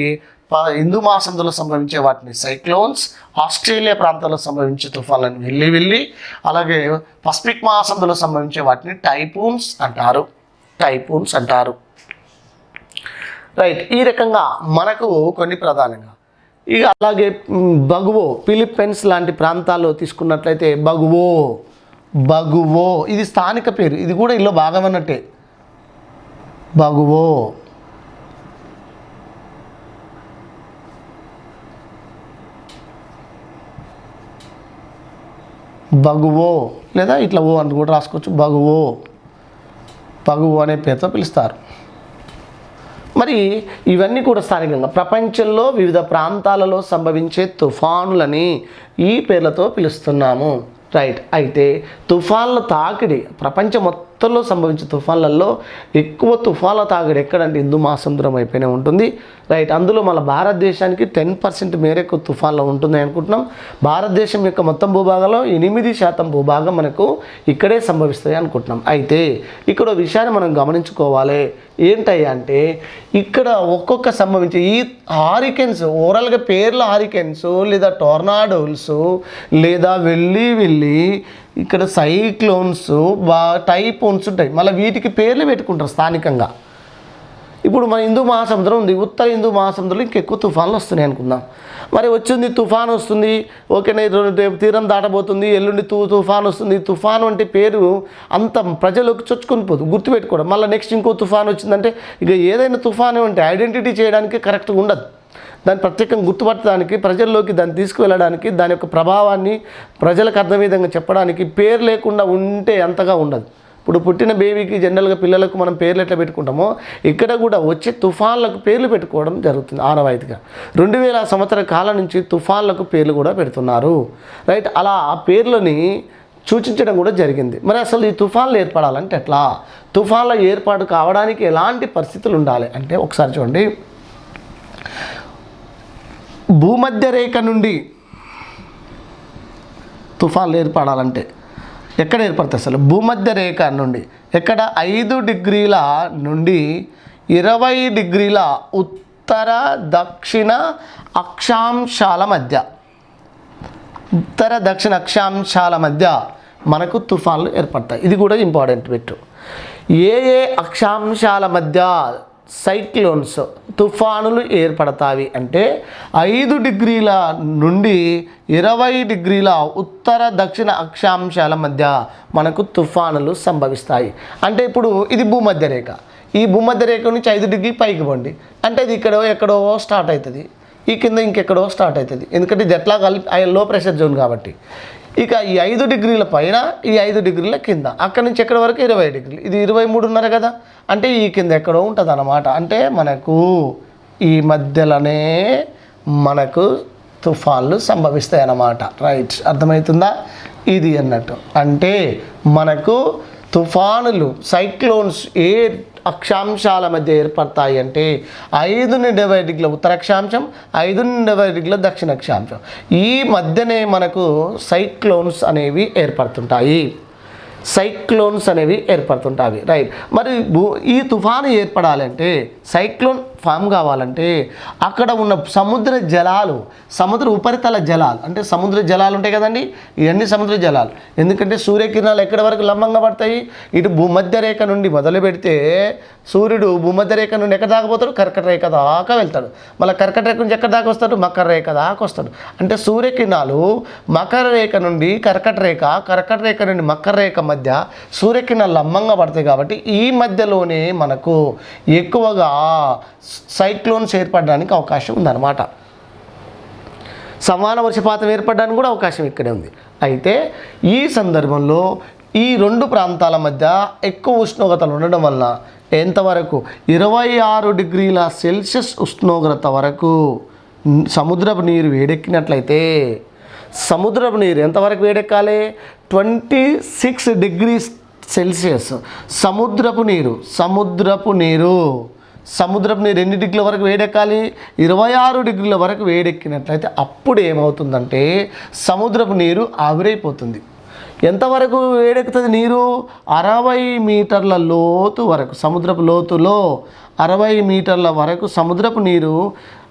హిందూ మహాసముద్రంలో సంభవించే వాటిని సైక్లోన్స్, ఆస్ట్రేలియా ప్రాంతాల్లో సంభవించే తుఫాన్లను విల్లీ, అలాగే పసిఫిక్ మహాసముద్రంలో సంభవించే వాటిని టైఫూన్స్ అంటారు. రైట్, ఈ రకంగా మనకు కొన్ని ప్రధానంగా. ఇక అలాగే బగువో, ఫిలిప్పైన్స్ లాంటి ప్రాంతాల్లో తీసుకున్నట్లయితే బగువో ఇది స్థానిక పేరు, ఇది కూడా ఇందులో భాగం అన్నట్టే. బగువో లేదా ఇట్లా ఓ అని కూడా రాసుకోవచ్చు. బగువో అనే పేరుతో పిలుస్తారు. మరి ఇవన్నీ కూడా స్థానికంగా ప్రపంచంలో వివిధ ప్రాంతాలలో సంభవించే తుఫానులని ఈ పేర్లతో పిలుస్తున్నాము. రైట్, అయితే తుఫాన్ల తాకిడి ప్రపంచం మొత్తంలో సంభవించే తుఫాన్లలో ఎక్కువ తుఫాన్ల తాకిడి ఎక్కడంటే హిందూ మహాసముద్రం అయిపోయినా ఉంటుంది. రైట్, అందులో మన భారతదేశానికి 10% మేరకు తుఫాన్లు ఉంటున్నాయి అనుకుంటున్నాం. భారతదేశం యొక్క మొత్తం భూభాగంలో 8% భూభాగం మనకు ఇక్కడే సంభవిస్తాయి అనుకుంటున్నాం. అయితే ఇక్కడ విషయాన్ని మనం గమనించుకోవాలి. ఏంటయ్యా అంటే ఇక్కడ ఒక్కొక్క సంభవించే ఈ హారికేన్స్, ఓవరాల్గా పేర్ల హారికేన్స్ లేదా టోర్నాడోల్స్ లేదా వెళ్ళి ఇక్కడ సైక్లోన్స్, టైఫూన్స్ ఉంటాయి. మళ్ళీ వీటికి పేర్లు పెట్టుకుంటారు స్థానికంగా. ఇప్పుడు మన హిందూ మహాసముద్రం ఉంది, ఉత్తర హిందూ మహాసముద్రంలో ఇంకెక్కువ తుఫాన్లు వస్తున్నాయి అనుకుందాం. మరి వచ్చింది తుఫాన్ వస్తుంది, ఓకేనా, రేపు తీరం దాటబోతుంది, ఎల్లుండి తుఫాన్ వస్తుంది. తుఫాను అంటే పేరు అంత ప్రజలకు చొచ్చుకొని పోతుంది, గుర్తుపెట్టుకోవడం. మళ్ళీ నెక్స్ట్ ఇంకో తుఫాన్ వచ్చిందంటే ఇక ఏదైనా తుఫాను అంటే ఐడెంటిటీ చేయడానికి కరెక్ట్గా ఉండదు. దాన్ని ప్రత్యేకంగా గుర్తుపట్టడానికి, ప్రజల్లోకి దాన్ని తీసుకువెళ్ళడానికి, దాని యొక్క ప్రభావాన్ని ప్రజలకు అర్థమయ్యే విధంగా చెప్పడానికి పేరు లేకుండా ఉంటే అంతగా ఉండదు. ఇప్పుడు పుట్టిన బేబీకి జనరల్గా పిల్లలకు మనం పేర్లు ఎట్లా పెట్టుకుంటామో ఇక్కడ కూడా వచ్చే తుఫాన్లకు పేర్లు పెట్టుకోవడం జరుగుతుంది ఆనవాయితీగా. 2000 సంవత్సరాల కాలం నుంచి తుఫాన్లకు పేర్లు కూడా పెడుతున్నారు. రైట్, అలా ఆ పేర్లని సూచించడం కూడా జరిగింది. మరి అసలు ఈ తుఫాన్లు ఏర్పడాలంటే ఎట్లా, తుఫాన్ల ఏర్పాటు కావడానికి ఎలాంటి పరిస్థితులు ఉండాలి అంటే ఒకసారి చూడండి. భూమధ్య రేఖ నుండి తుఫాన్లు ఏర్పడాలంటే ఎక్కడ ఏర్పడతాయి అసలు? భూమధ్య రేఖ నుండి ఎక్కడ? 5 డిగ్రీల నుండి 20 డిగ్రీల ఉత్తర దక్షిణ అక్షాంశాల మధ్య, ఉత్తర దక్షిణ అక్షాంశాల మధ్య మనకు తుఫాన్లు ఏర్పడతాయి. ఇది కూడా ఇంపార్టెంట్ పెట్టు. ఏ ఏ అక్షాంశాల మధ్య సైక్లోన్స్ తుఫానులు ఏర్పడతాయి అంటే 5 డిగ్రీల నుండి 20 డిగ్రీల ఉత్తర దక్షిణ అక్షాంశాల మధ్య మనకు తుఫానులు సంభవిస్తాయి. అంటే ఇప్పుడు ఇది భూమధ్య రేఖ, ఈ భూమధ్య రేఖ నుంచి 5 డిగ్రీ పైకి పోండి అంటే ఇది ఎక్కడో స్టార్ట్ అవుతుంది, ఈ కింద ఇంకెక్కడో స్టార్ట్ అవుతుంది. ఎందుకంటే ఇది ఎట్లా లో ప్రెషర్ జోన్ కాబట్టి. ఇక ఈ 5 డిగ్రీల పైన, ఈ 5 డిగ్రీల కింద, అక్కడి నుంచి ఎక్కడి వరకు 20 డిగ్రీలు, ఇది 23.5 కదా, అంటే ఈ కింద ఎక్కడో ఉంటుంది అన్నమాట. అంటే మనకు ఈ మధ్యలోనే మనకు తుఫాన్లు సంభవిస్తాయి అన్నమాట. రైట్, అర్థమవుతుందా? ఇది అన్నట్టు. అంటే మనకు తుఫానులు సైక్లోన్స్ ఏ అక్షాంశాల మధ్య ఏర్పడతాయి అంటే 5 నుండి 20 డిగ్రీల ఉత్తర అక్షాంశం, 5 నుండి 20 డిగ్రీల దక్షిణ అక్షాంశం, ఈ మధ్యనే మనకు సైక్లోన్స్ అనేవి ఏర్పడుతుంటాయి. సైక్లోన్స్ అనేవి ఏర్పడుతుంటాయి. రైట్. మరి ఈ తుఫాను ఏర్పడాలంటే, సైక్లోన్ ఫామ్ కావాలంటే అక్కడ ఉన్న సముద్ర జలాలు, సముద్ర ఉపరితల జలాలు, అంటే సముద్ర జలాలు ఉంటాయి కదండి, ఇవన్నీ సముద్ర జలాలు. ఎందుకంటే సూర్యకిరణాలు ఎక్కడి వరకు లంబంగా పడతాయి? ఇటు భూమధ్య రేఖ నుండి మొదలు పెడితే సూర్యుడు భూమధ్య రేఖ నుండి ఎక్కడ దాకా పోతాడు? కర్కట రేఖ దాకా వెళ్తాడు. మళ్ళీ కర్కట రేఖ నుంచి ఎక్కడ దాకా వస్తాడు? మకర రేఖ దాకా వస్తాడు. అంటే సూర్యకిరణాలు మకర రేఖ నుండి కర్కట రేఖ, కర్కట రేఖ నుండి మకర రేఖ మధ్య సూర్యకిరణాలు లంబంగా పడతాయి. కాబట్టి ఈ మధ్యలోనే మనకు ఎక్కువగా సైక్లోన్స్ ఏర్పడడానికి అవకాశం ఉందన్నమాట. సమాన వర్షపాతం ఏర్పడడానికి కూడా అవకాశం ఇక్కడే ఉంది. అయితే ఈ సందర్భంలో ఈ 2 ప్రాంతాల మధ్య ఎక్కువ ఉష్ణోగ్రతలు ఉండడం వల్ల ఎంతవరకు 26 డిగ్రీల సెల్సియస్ ఉష్ణోగ్రత వరకు సముద్రపు నీరు వేడెక్కినట్లయితే, సముద్రపు నీరు ఎంతవరకు వేడెక్కాలి? 26 డిగ్రీస్ సెల్సియస్ సముద్రపు నీరు ఎన్ని డిగ్రీల వరకు వేడెక్కాలి? 26 డిగ్రీల వరకు వేడెక్కినట్లయితే అప్పుడు ఏమవుతుందంటే సముద్రపు నీరు ఆవిరైపోతుంది. ఎంతవరకు వేడెక్కుతుంది నీరు? 60 మీటర్ల లోతు వరకు, సముద్రపు లోతులో 60 మీటర్ల వరకు సముద్రపు నీరు,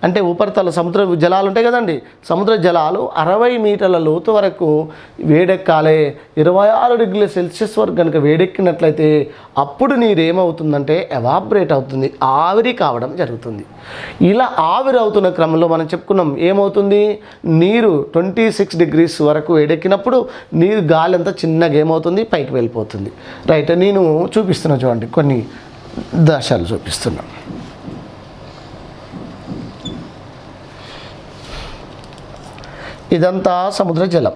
అంటే ఉపరితల సముద్ర జలాలు ఉంటాయి కదండి, సముద్ర జలాలు 60 మీటర్ల లోతు వరకు వేడెక్కాలి. 26 డిగ్రీల సెల్సియస్ వరకు కనుక వేడెక్కినట్లయితే అప్పుడు నీరు ఏమవుతుందంటే ఎవాపరేట్ అవుతుంది, ఆవిరి కావడం జరుగుతుంది. ఇలా ఆవిరి అవుతున్న క్రమంలో మనం చెప్పుకున్నాం ఏమవుతుంది, నీరు 26 డిగ్రీస్ వరకు వేడెక్కినప్పుడు నీరు గాలి అంతా చిన్నగా ఏమవుతుంది, పైకి వెళ్ళిపోతుంది. రైట్, నేను చూపిస్తున్నా చూడండి, కొన్ని దశలు చూపిస్తున్నా. ఇదంతా సముద్ర జలం.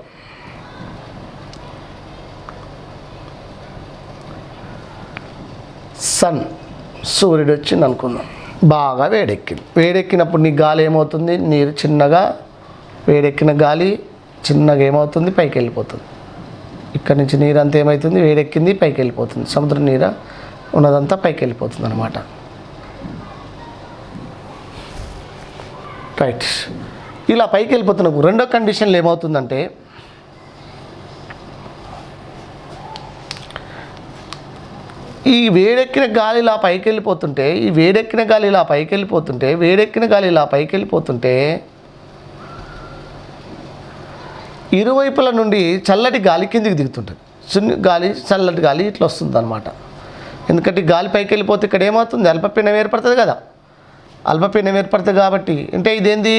సూర్యుడు వచ్చింది అనుకుందాం, బాగా వేడెక్కినప్పుడు నీ గాలి ఏమవుతుంది, నీరు చిన్నగా వేడెక్కిన గాలి చిన్నగా ఏమవుతుంది, పైకి వెళ్ళిపోతుంది. ఇక్కడ నుంచి నీరు అంతా ఏమవుతుంది, వేడెక్కింది పైకి వెళ్ళిపోతుంది, సముద్ర నీరు ఉన్నదంతా పైకి వెళ్ళిపోతుంది అన్నమాట. రైట్, ఇలా పైకి వెళ్ళిపోతున్నప్పుడు రెండో కండిషన్లు ఏమవుతుందంటే, ఈ వేడెక్కిన గాలి ఇలా పైకి వెళ్ళిపోతుంటే, ఇరువైపుల నుండి చల్లటి గాలి కిందికి దిగుతుంటుంది. చల్లటి గాలి ఇట్లా వస్తుంది అనమాట. ఎందుకంటే గాలి పైకి వెళ్ళిపోతే ఇక్కడ ఏమవుతుంది, అల్పపీడనం ఏర్పడుతుంది కదా, అల్పపీడనం ఏర్పడుతుంది. కాబట్టి అంటే ఇదేంది,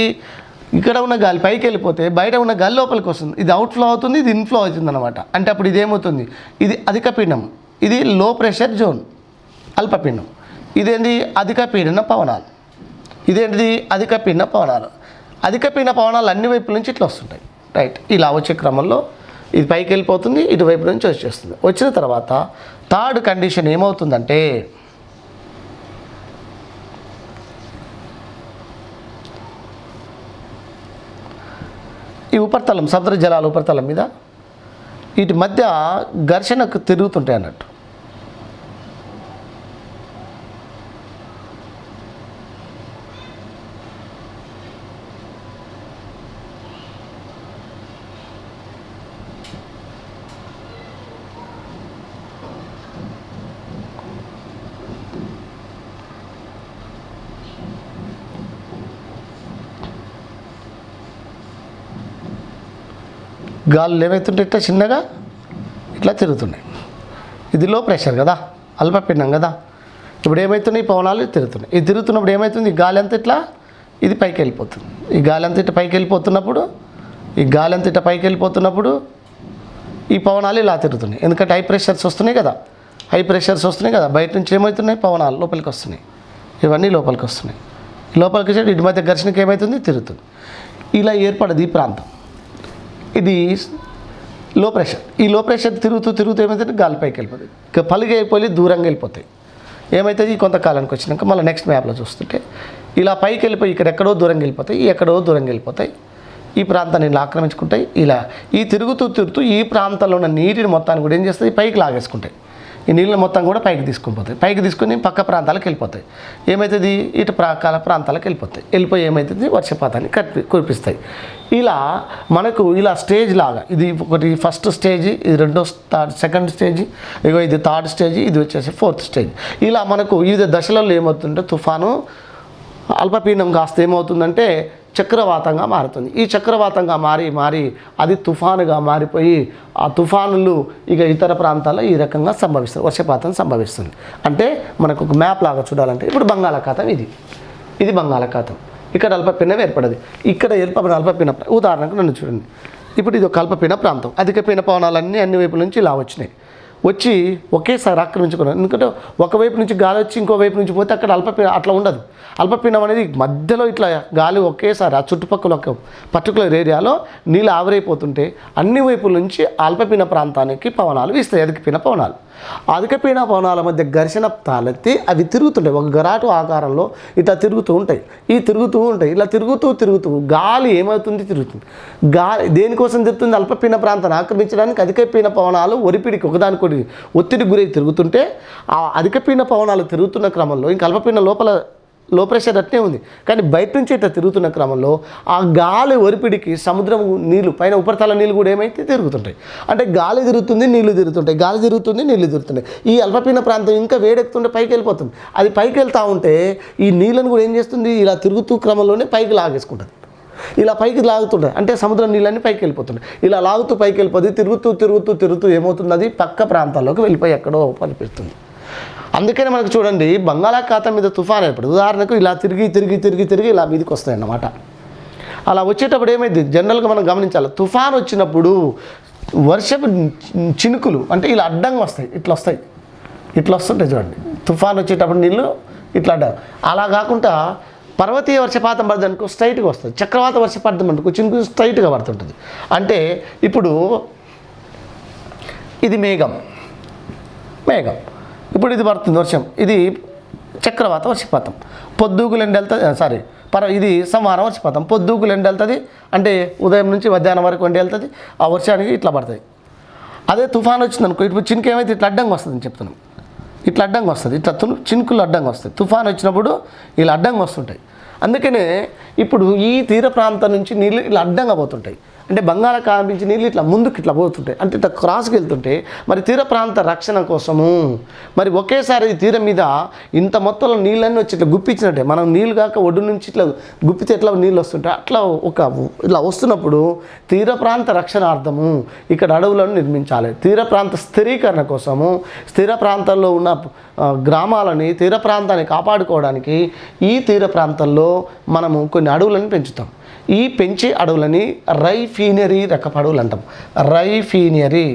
ఇక్కడ ఉన్న గాలి పైకి వెళ్ళిపోతే బయట ఉన్న గాలి లోపలికి వస్తుంది, ఇది అవుట్ఫ్లో అవుతుంది, ఇది ఇన్ఫ్లో అవుతుంది అనమాట. అంటే అప్పుడు ఇదేమవుతుంది, ఇది అధిక పీడనం, ఇది లో ప్రెషర్ జోన్ అల్పపీడనం. ఇదేంటి, అధిక పీడన పవనాలు. ఇదేంటిది, అధిక పీడన పవనాలు. అధిక పీడన పవనాలు అన్ని వైపుల నుంచి ఇట్లా వస్తుంటాయి. రైట్, ఇలా వచ్చే క్రమంలో ఇది పైకి వెళ్ళిపోతుంది, ఇటువైపు నుంచి వచ్చేస్తుంది. వచ్చిన తర్వాత థర్డ్ కండిషన్ ఏమవుతుందంటే, ఈ ఉపరితలం, సముద్ర జలాల ఉపరితలం మీద వీటి మధ్య ఘర్షణకు తిరుగుతుంటాయి అన్నట్టు. గాలులు ఏమవుతుంటే ఇట్లా చిన్నగా ఇట్లా తిరుగుతున్నాయి. ఇది లో ప్రెషర్ కదా, అల్పపీడనం కదా. ఇప్పుడు ఏమవుతున్నాయి, పవనాలు తిరుగుతున్నాయి. ఇది తిరుగుతున్నప్పుడు ఏమవుతుంది, ఈ గాలి అంతా ఇట్లా ఇది పైకి వెళ్ళిపోతుంది. ఈ గాలి అంతా ఇట్లా పైకి వెళ్ళిపోతున్నప్పుడు ఈ పవనాలు ఇలా తిరుగుతున్నాయి. ఎందుకంటే హై ప్రెషర్స్ వస్తున్నాయి కదా, బయట నుంచి ఏమవుతున్నాయి, పవనాలు లోపలికి వస్తున్నాయి. ఇవన్నీ లోపలికి వస్తున్నాయి. లోపలికి వచ్చి ఇటు మధ్య ఘర్షణకి ఏమవుతుంది, తిరుగుతుంది. ఇలా ఏర్పడదు ఈ ప్రాంతం. ఇది లో ప్రెషర్. ఈ లో ప్రెషర్ తిరుగుతూ ఏమవుతుంది, గాలి పైకి వెళ్ళిపోతుంది. పలిగి అయిపోయి దూరంగా వెళ్ళిపోతాయి. ఏమవుతుంది, కొంతకాలానికి వచ్చినాక మళ్ళీ నెక్స్ట్ మ్యాప్లో చూస్తుంటే ఇలా పైకి వెళ్ళిపోయి ఇక్కడ ఎక్కడో దూరంగా వెళ్ళిపోతాయి, ఈ ప్రాంతాన్ని ఇలా ఆక్రమించుకుంటాయి. ఇలా ఈ తిరుగుతూ ఈ ప్రాంతంలో ఉన్న నీటిని మొత్తాన్ని కూడా ఏం చేస్తాయి, పైకి లాగేసుకుంటాయి. ఈ నీళ్ళని మొత్తం కూడా పైకి తీసుకుని పక్క ప్రాంతాలకు వెళ్ళిపోతాయి. ఏమవుతుంది, ఇటు ప్రాంతాలకు వెళ్ళిపోయి ఏమవుతుంది, వర్షపాతాన్ని కురిపిస్తాయి. ఇలా మనకు ఇలా స్టేజ్ లాగా ఇది ఒకటి ఫస్ట్ స్టేజ్, ఇది సెకండ్ స్టేజ్, ఇది థర్డ్ స్టేజ్, ఇది వచ్చేసి ఫోర్త్ స్టేజ్. ఇలా మనకు వివిధ దశలలో ఏమవుతుందంటే తుఫాను అల్పపీడనం కాస్త ఏమవుతుందంటే చక్రవాతంగా మారుతుంది. ఈ చక్రవాతంగా మారి అది తుఫానుగా మారిపోయి ఆ తుఫానులు ఇక ఇతర ప్రాంతాల్లో ఈ రకంగా సంభవిస్తుంది, వర్షపాతం సంభవిస్తుంది. అంటే మనకు ఒక మ్యాప్ లాగా చూడాలంటే ఇప్పుడు బంగాళాఖాతం ఇది బంగాళాఖాతం. ఇక్కడ అల్పపీడనం ఏర్పడదు. ఇక్కడ ఏర్పడిన అల్పపీడన ఉదాహరణకు నన్ను చూడండి. ఇప్పుడు ఇది ఒక అల్పపీడన ప్రాంతం. అధిక పీడన పవనాలన్నీ అన్ని వైపుల నుంచి ఇలా వచ్చి ఒకేసారి ఆక్రమించుకున్నాను. ఎందుకంటే ఒకవైపు నుంచి గాలి వచ్చి ఇంకో వైపు నుంచి పోతే అక్కడ అల్పపీడనం అట్లా ఉండదు. అల్పపీడనం అనేది మధ్యలో ఇట్లా గాలి ఒకేసారి ఆ చుట్టుపక్కల ఒక పర్టికులర్ ఏరియాలో నీళ్ళు ఆవిరైపోతుంటే అన్ని వైపుల నుంచి అల్పపీడన ప్రాంతానికి పవనాలు వీస్తాయి. అధిక పీడన పవనాల మధ్య ఘర్షణ తాలెత్తి అవి తిరుగుతుంటాయి. ఒక గరాటు ఆకారంలో ఇట్లా తిరుగుతూ ఉంటాయి. ఇలా తిరుగుతూ గాలి ఏమవుతుంది, తిరుగుతుంది. గాలి దేనికోసం తిరుగుతుంది, అల్పపీడన ప్రాంతాన్ని ఆక్రమించడానికి. అధిక పీడన పవనాలు ఒరిపిడికి ఒకదానికొకటి ఒత్తిడి గురై తిరుగుతుంటే ఆ అధిక పీడన పవనాలు తిరుగుతున్న క్రమంలో ఇంకా అల్పపీడన లోపల లో ప్రెషర్ అట్నే ఉంది, కానీ బయట నుంచి ఇట్లా తిరుగుతున్న క్రమంలో ఆ గాలి ఒరిపిడికి సముద్రం నీళ్ళు పైన ఉపరితల నీళ్ళు కూడా ఏమైతే తిరుగుతుంటాయి. అంటే గాలి తిరుగుతుంది, నీళ్లు తిరుగుతుంటాయి. ఈ అల్పపీడన ప్రాంతం ఇంకా వేడెక్కుతుంటే పైకి వెళ్ళిపోతుంది. అది పైకి వెళ్తూ ఉంటే ఈ నీళ్ళను కూడా ఏం చేస్తుంది, ఇలా తిరుగుతూ క్రమంలోనే పైకి లాగేసుకుంటుంది. ఇలా పైకి లాగుతుంటుంది అంటే సముద్రం నీళ్ళన్నీ పైకి వెళ్ళిపోతుంటాయి. ఇలా లాగుతూ పైకి వెళ్ళిపోతుంది. తిరుగుతూ ఏమవుతుంది, అది పక్క ప్రాంతాల్లోకి వెళ్ళిపోయి ఎక్కడో పనిపిస్తుంది. అందుకనే మనకు చూడండి బంగాళాఖాతం మీద తుఫాన్ ఏర్పడు. ఉదాహరణకు ఇలా తిరిగి ఇలా మీదకి వస్తాయి అన్నమాట. అలా వచ్చేటప్పుడు ఏమైంది, జనరల్గా మనం గమనించాలి, తుఫాన్ వచ్చినప్పుడు వర్షపు చినుకులు అంటే ఇలా అడ్డంగా వస్తాయి, ఇట్లా వస్తుంటాయి చూడండి. తుఫాన్ వచ్చేటప్పుడు నీళ్ళు ఇట్లా అడ్డం. అలా కాకుండా పర్వతీయ వర్షపాతం పడుతుంది అనుకో స్ట్రైట్గా వస్తుంది. చక్రవాత వర్షపాతం అనుకో చినుకు స్ట్రైట్గా పడుతుంటుంది. అంటే ఇప్పుడు ఇది మేఘం ఇప్పుడు ఇది పడుతుంది వర్షం, ఇది చక్రవాత వర్షపాతం. పొద్దుగులు ఎండ వెళ్తుంది, ఇది సంహారం వర్షపాతం. పొద్దుగులు ఎండ వెళ్తుంది అంటే ఉదయం నుంచి మధ్యాహ్నం వరకు ఎండ వెళ్తుంది. ఆ వర్షానికి ఇట్లా పడుతుంది. అదే తుఫాన్ వచ్చింది అనుకో ఇప్పుడు చినుకు ఏమైతే ఇట్లా అడ్డంగా వస్తుంది చెప్తున్నాం, ఇట్లా అడ్డంగా వస్తుంది, ఇట్లా చినుకులు అడ్డంగా వస్తాయి. తుఫాన్ వచ్చినప్పుడు ఇలా అడ్డంగా వస్తుంటాయి. అందుకనే ఇప్పుడు ఈ తీర ప్రాంతం నుంచి నీళ్ళు ఇలా అడ్డంగా పోతుంటాయి. అంటే బంగాళాఖాతం నుంచి నీళ్ళు ఇట్లా ముందుకు ఇట్లా పోతుంటాయి, అంటే ఇట్లా క్రాస్కి వెళ్తుంటే మరి తీర ప్రాంత రక్షణ కోసము మరి ఒకేసారి తీరం మీద ఇంత మొత్తంలో నీళ్ళన్నీ వచ్చి ఇట్లా గుప్పించినట్టే. మనం నీళ్ళు కాక ఒడ్డు నుంచి ఇట్లా గుప్పితే ఎట్లా నీళ్ళు వస్తుంటాయి అట్లా ఇట్లా వస్తున్నప్పుడు తీర ప్రాంత రక్షణార్థము ఇక్కడ అడవులను నిర్మించాలి. తీర ప్రాంత స్థిరీకరణ కోసము స్థిర ప్రాంతాల్లో ఉన్న గ్రామాలని తీర ప్రాంతాన్ని కాపాడుకోవడానికి ఈ తీర ప్రాంతంలో మనము కొన్ని అడవులను పెంచుతాం. ఈ పెంచే అడవులని రైఫీనియరీ రకపు అడవులు అంటాం. రైఫీనియరీ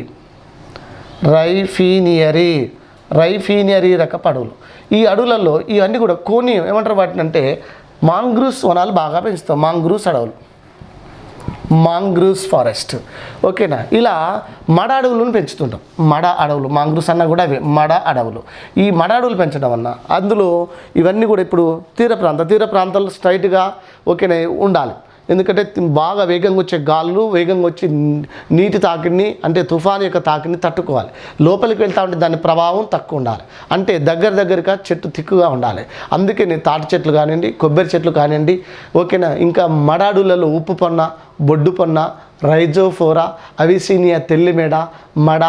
రకపు అడవులు. ఈ అడవులలో ఇవన్నీ కూడా కొన్ని ఏమంటారు వాటిని అంటే మాంగ్రూవ్స్ వనాలు బాగా పెంచుతాం. మాంగ్రూవ్స్ ఫారెస్ట్, ఓకేనా. ఇలా మడ అడవులను పెంచుతుంటాం. మాంగ్రూవ్స్ అన్న కూడా మడ అడవులు. ఈ మడ అడవులు పెంచడం వల్ల అందులో ఇవన్నీ కూడా ఇప్పుడు తీర ప్రాంతాల్లో స్ట్రైట్గా ఓకేనా ఉండాలి. ఎందుకంటే బాగా వేగంగా వచ్చే గాలులు వేగంగా వచ్చి నీటి తాకిడిని అంటే తుఫాను యొక్క తాకిడిని తట్టుకోవాలి. లోపలికి వెళ్తా ఉంటే దాని ప్రభావం తక్కువ ఉండాలి. అంటే దగ్గరగా చెట్టు తిక్కుగా ఉండాలి. అందుకని తాటి చెట్లు కానివ్వండి, కొబ్బరి చెట్లు కానివ్వండి, ఓకేనా. ఇంకా మడాడులలో ఉప్పు పన్న బొడ్డుపొన్న, రైజోఫోరా, అవిసీనియా తెల్లిమెడ, మడ,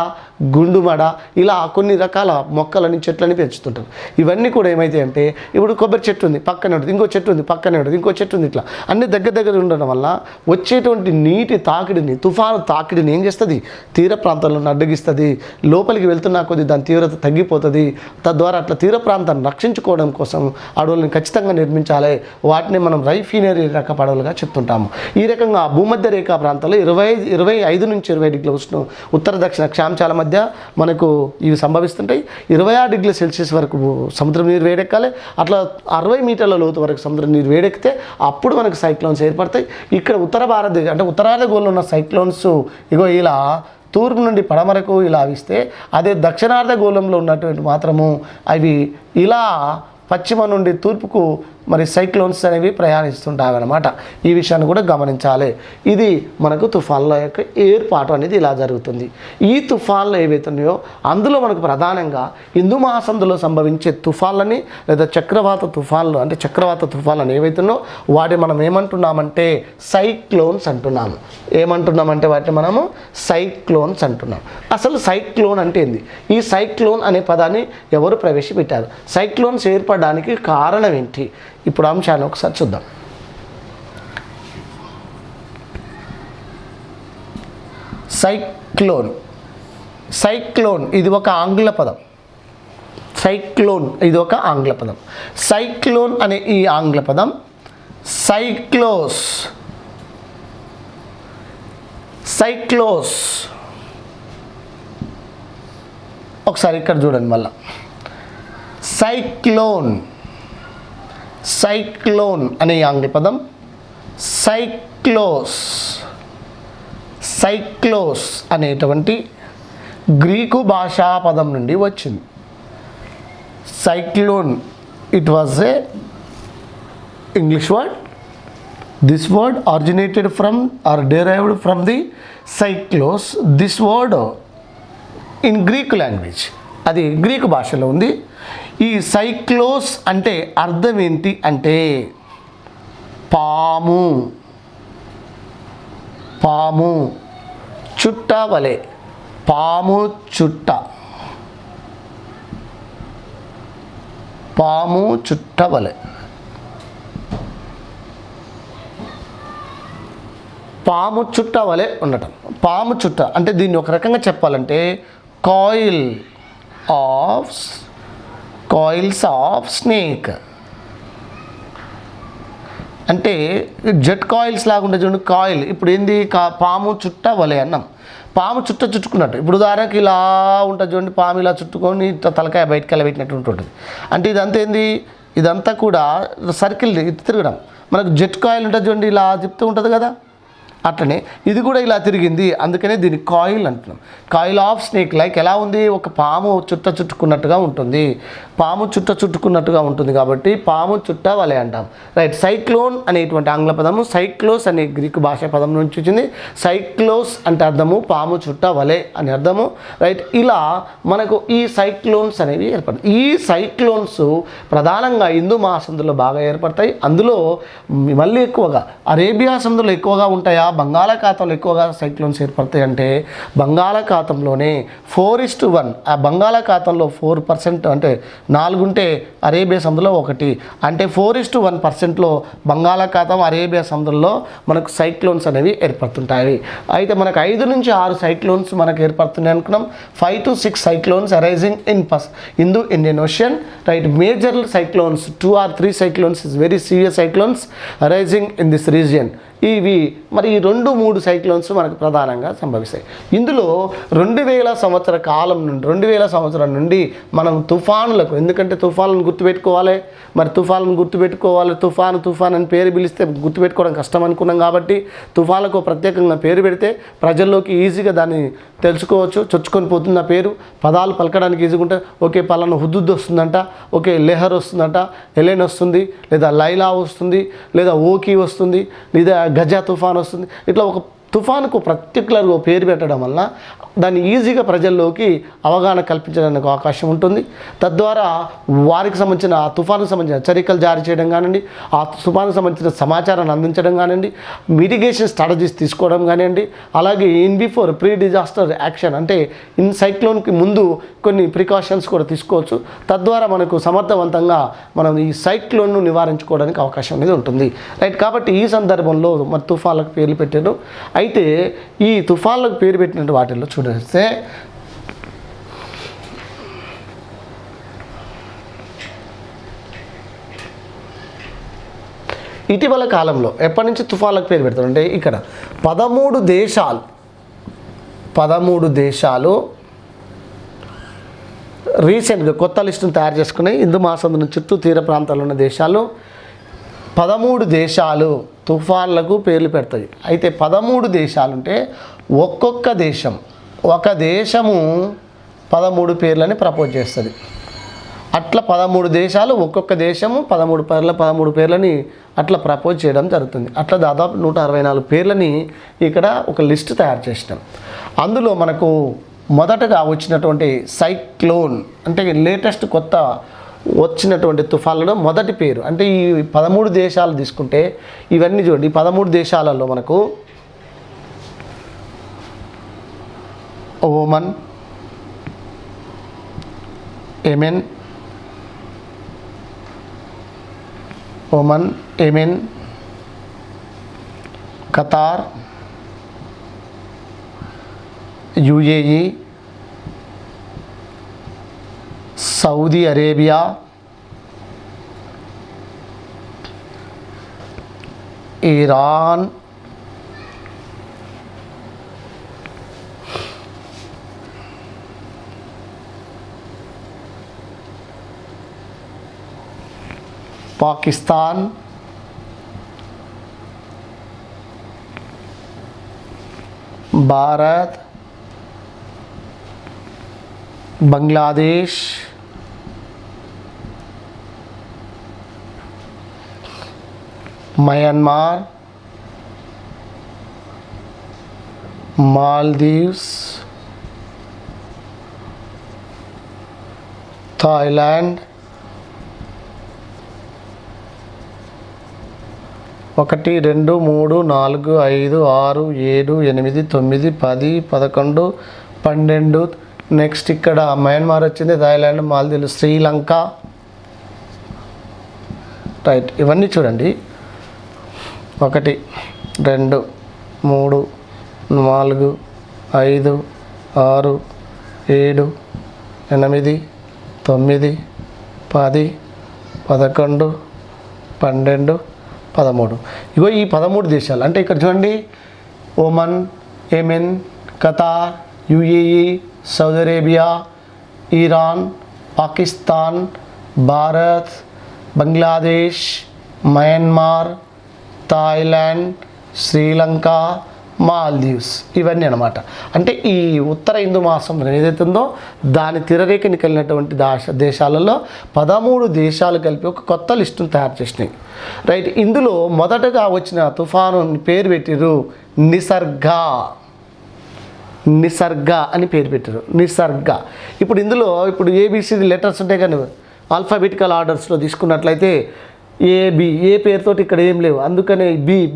గుండుమడ, ఇలా కొన్ని రకాల మొక్కలని చెట్లని పెంచుతుంటారు. ఇవన్నీ కూడా ఏమైతాయి అంటే, ఇప్పుడు కొబ్బరి చెట్టు ఉంది పక్కనే ఉంటుంది, ఇంకో చెట్టు ఉంది పక్కనే ఉంటుంది, ఇంకో చెట్టు ఉంది, ఇట్లా అన్ని దగ్గర ఉండడం వల్ల వచ్చేటువంటి నీటి తాకిడిని, తుఫాను తాకిడిని ఏం చేస్తుంది, తీర ప్రాంతాలను అడ్డగిస్తుంది. లోపలికి వెళ్తున్నా కొద్దీ దాని తీవ్రత తగ్గిపోతుంది. తద్వారా అట్లా తీర ప్రాంతాన్ని రక్షించుకోవడం కోసం అడవులను ఖచ్చితంగా నిర్మించాలి. వాటిని మనం రైఫినరీ రక పడవలుగా చెప్తుంటాము. ఈ రకంగా భూమధ్య రేఖా ప్రాంతాల్లో 25 నుంచి 20 డిగ్రీల ఉష్ణం ఉత్తర దక్షిణ అక్షాంశాల మధ్య మనకు ఇవి సంభవిస్తుంటాయి. 26 డిగ్రీల సెల్సియస్ వరకు సముద్రం నీరు వేడెక్కాలి. అట్లా 60 మీటర్ల లోతు వరకు సముద్రం నీరు వేడెక్కితే అప్పుడు మనకు సైక్లోన్స్ ఏర్పడతాయి. ఇక్కడ ఉత్తర భారతదేశం అంటే ఉత్తరార్ధగోళంలో ఉన్న సైక్లోన్స్ ఇగో ఇలా తూర్పు నుండి పడమరకు ఇలా వీస్తే, అదే దక్షిణార్ధగోళంలో ఉన్నటువంటి మాత్రము అవి ఇలా పశ్చిమ నుండి తూర్పుకు మరి సైక్లోన్స్ అనేవి ప్రయాణిస్తుంటాయి అన్నమాట. ఈ విషయాన్ని కూడా గమనించాలి. ఇది మనకు తుఫాన్ల యొక్క ఏర్పాటు అనేది ఇలా జరుగుతుంది. ఈ తుఫాన్లు ఏవైతున్నాయో అందులో మనకు ప్రధానంగా హిందూ మహాసముద్రంలో సంభవించే తుఫాన్లని లేదా చక్రవాత తుఫాన్లని ఏవైతున్నాయో వాటిని మనం ఏమంటున్నామంటే సైక్లోన్స్ అంటున్నాము. ఏమంటున్నామంటే వాటిని మనము సైక్లోన్స్ అంటున్నాం. అసలు సైక్లోన్ అంటే ఏంది? ఈ సైక్లోన్ అనే పదాన్ని ఎవరు ప్రవేశపెట్టారు? సైక్లోన్స్ ఏర్పడడానికి కారణం ఏంటి? ఇప్పుడు అంశాన్ని ఒకసారి చూద్దాం. సైక్లోన్ ఇది ఒక ఆంగ్ల పదం. సైక్లోన్ అనే ఈ ఆంగ్ల పదం సైక్లోస్ ఒకసారి ఇక్కడ చూడండి మళ్ళా. సైక్లోన్ అనే ఆంగ్ల పదం సైక్లోస్ అనేటువంటి గ్రీకు భాషా పదం నుండి వచ్చింది. Cyclone it was a English word. This word originated from or derived from the cyclos. This word in Greek language, అది గ్రీకు భాషలో ఉంది. ఈ సైక్లోస్ అంటే అర్థం ఏంటి అంటే పాము చుట్ట వలె, పాము చుట్ట వలె. పాము చుట్ట వలె ఉండటం. పాము చుట్ట అంటే దీన్ని ఒక రకంగా చెప్పాలంటే కాయిల్స్ ఆఫ్ స్నేక్ అంటే జెట్ కాయిల్స్ లాగా ఉండే చూడండి కాయిల్. ఇప్పుడు ఏంది పాము చుట్ట వలె అన్నాం. పాము చుట్టుకున్నట్టు. ఇప్పుడు ఉదాహరణకి ఇలా ఉంటుంది చూడండి, పాము ఇలా చుట్టుకొని తలకాయ బయటకు వెళ్ళబెట్టినట్టు ఉంటుంది. అంటే ఇదంతా ఏంది, ఇదంతా కూడా సర్కిల్ తిరగడం. మనకు జెట్ కాయిల్ ఉంటుంది చూడండి, ఇలా తిప్పుతూ ఉంటుంది కదా, అట్లనే ఇది కూడా ఇలా తిరిగింది. అందుకనే దీన్ని కాయిల్ అంటున్నాం. కాయిల్ ఆఫ్ స్నేక్ లైక్ ఎలా ఉంది, ఒక పాము చుట్టుకున్నట్టుగా ఉంటుంది. పాము చుట్టుకున్నట్టుగా ఉంటుంది కాబట్టి పాము చుట్ట వలె అంటాం. రైట్. సైక్లోన్ అనేటువంటి ఆంగ్ల పదము సైక్లోస్ అనే గ్రీకు భాషా పదం నుంచి వచ్చింది. సైక్లోస్ అంటే అర్థము పాము చుట్ట వలె అని అర్థము. రైట్. ఇలా మనకు ఈ సైక్లోన్స్ అనేవి ఏర్పడతాయి. ఈ సైక్లోన్స్ ప్రధానంగా హిందూ మహాసముద్రంలో బాగా ఏర్పడతాయి. అందులో మళ్ళీ ఎక్కువగా అరేబియా సముద్రంలో ఎక్కువగా ఉంటాయా, బంగాళాఖాతంలో ఎక్కువగా సైక్లోన్స్ ఏర్పడతాయి అంటే బంగాళాఖాతంలోనే 4:1. ఆ బంగాళాఖాతంలో 4% అంటే 4 ఉంటే అరేబియా సముద్రంలో 1 అంటే 4:1%లో బంగాళాఖాతం అరేబియా సముద్రంలో మనకు సైక్లోన్స్ అనేవి ఏర్పడుతుంటాయి. అయితే మనకు 5 నుంచి 6 సైక్లోన్స్ మనకు ఏర్పడుతున్నాయి అనుకున్నాం. 5 to 6 cyclones arising in Hindu Indian ocean. Right. Major cyclones 2 or 3 cyclones is very serious cyclones arising in this region. ఇవి మరి ఈ 2-3 సైక్లోన్స్ మనకు ప్రధానంగా సంభవిస్తాయి. ఇందులో 2000 సంవత్సర కాలం నుండి 2000 సంవత్సరం నుండి మనం తుఫానులకు, ఎందుకంటే తుఫానులను గుర్తుపెట్టుకోవాలి. మరి తుఫానులను గుర్తుపెట్టుకోవాలి. తుఫాన్ అని పేరు పిలిస్తే గుర్తుపెట్టుకోవడం కష్టం అనుకున్నాం కాబట్టి తుఫానులకు ప్రత్యేకంగా పేరు పెడితే ప్రజల్లోకి ఈజీగా దాన్ని తెలుసుకోవచ్చు. చొచ్చుకొని పోతుంది ఆ పేరు. పదాలు పలకడానికి ఈజీగా ఉంటాయి. ఓకే పలానా హుద్దుద్ వస్తుందంట, ఓకే లెహర్ వస్తుందంట, ఎలెన్ వస్తుంది, లేదా లైలా వస్తుంది, లేదా ఓకీ వస్తుంది, లేదా గజా తుఫాన్ వస్తుంది. ఇట్లా ఒక తుఫానుకు పర్టికులర్గా పేరు పెట్టడం వల్ల దాన్ని ఈజీగా ప్రజల్లోకి అవగాహన కల్పించడానికి అవకాశం ఉంటుంది. తద్వారా వారికి సంబంధించిన ఆ తుఫానుకు సంబంధించిన హెచ్చరికలు జారీ చేయడం కానివ్వండి, ఆ తుఫానుకు సంబంధించిన సమాచారాన్ని అందించడం కానివ్వండి, మిటిగేషన్ స్ట్రాటజీస్ తీసుకోవడం కానివ్వండి, అలాగే in before pre disaster action అంటే ఇన్ సైక్లోన్కి ముందు కొన్ని ప్రికాషన్స్ కూడా తీసుకోవచ్చు. తద్వారా మనకు సమర్థవంతంగా మనం ఈ సైక్లోన్ను నివారించుకోవడానికి అవకాశం అనేది ఉంటుంది. రైట్, కాబట్టి ఈ సందర్భంలో మన తుఫాన్లకు పేర్లు పెట్టారు. అయితే ఈ తుఫాన్లకు పేరు పెట్టిన వాటిల్లో చూస్తే ఇటీవల కాలంలో ఎప్పటి నుంచి తుఫాన్లకు పేరు పెడతారు అంటే ఇక్కడ 13 దేశాలు రీసెంట్గా కొత్త లిస్టును తయారు చేసుకుని హిందూ మహాసముద్రం చుట్టూ తీర ప్రాంతాల్లో ఉన్న దేశాలు 13 దేశాలు తుఫాన్లకు పేర్లు పెడతాయి. అయితే 13 దేశాలు ఉంటే ఒక దేశము 13 పేర్లని ప్రపోజ్ చేస్తుంది. అట్లా 13 దేశాలు ఒక్కొక్క దేశము 13 పేర్లని అట్లా ప్రపోజ్ చేయడం జరుగుతుంది. అట్లా దాదాపు 164 పేర్లని ఇక్కడ ఒక లిస్ట్ తయారు చేసినాం. అందులో మనకు మొదటగా వచ్చినటువంటి సైక్లోన్ అంటే లేటెస్ట్ కొత్త వచ్చినటువంటి తుఫాన్లలో మొదటి పేరు అంటే ఈ 13 దేశాలు తీసుకుంటే ఇవన్నీ చూడండి. ఈ 13 దేశాలలో మనకు Oman, Yemen, Qatar, UAE, Saudi Arabia, Iran, Pakistan, Bharat, Bangladesh, Myanmar, Maldives, Thailand, 1 2 3 4 5 6 7 8 9 10 11 12 next ఇక్కడ మయన్మార్ వచ్చింది, థాయిలాండ్, మాల్దీవ్స్, శ్రీలంక. రైట్, ఇవన్నీ చూడండి. 1 2 3 4 5 6 7 8 9 10 11 12 13. ఇగో ఈ 13 దేశాలు అంటే ఇక్కడ చూడండి. Oman, Yemen, Qatar, UAE, Saudi Arabia, Iran, Pakistan, Bharat, Bangladesh, Myanmar, Thailand, Sri Lanka, Maldives ఇవన్నీ అనమాట. అంటే ఈ ఉత్తర హిందూ మహాసముద్రం ఏదైతే ఉందో దాని తిరరేఖని కలిగినటువంటి దేశాలలో 13 దేశాలు కలిపి ఒక కొత్త లిస్టును తయారు చేసినాయి. రైట్, ఇందులో మొదటగా వచ్చిన తుఫాను పేరు పెట్టిరు నిసర్గ అని పేరు పెట్టారు. నిసర్గ. ఇప్పుడు ఇందులో ఏబిసిడి లెటర్స్ ఉంటాయి కానీ ఆల్ఫాబెటికల్ ఆర్డర్స్లో తీసుకున్నట్లయితే ఏ పేరుతోటి ఇక్కడ ఏం లేవు. అందుకనే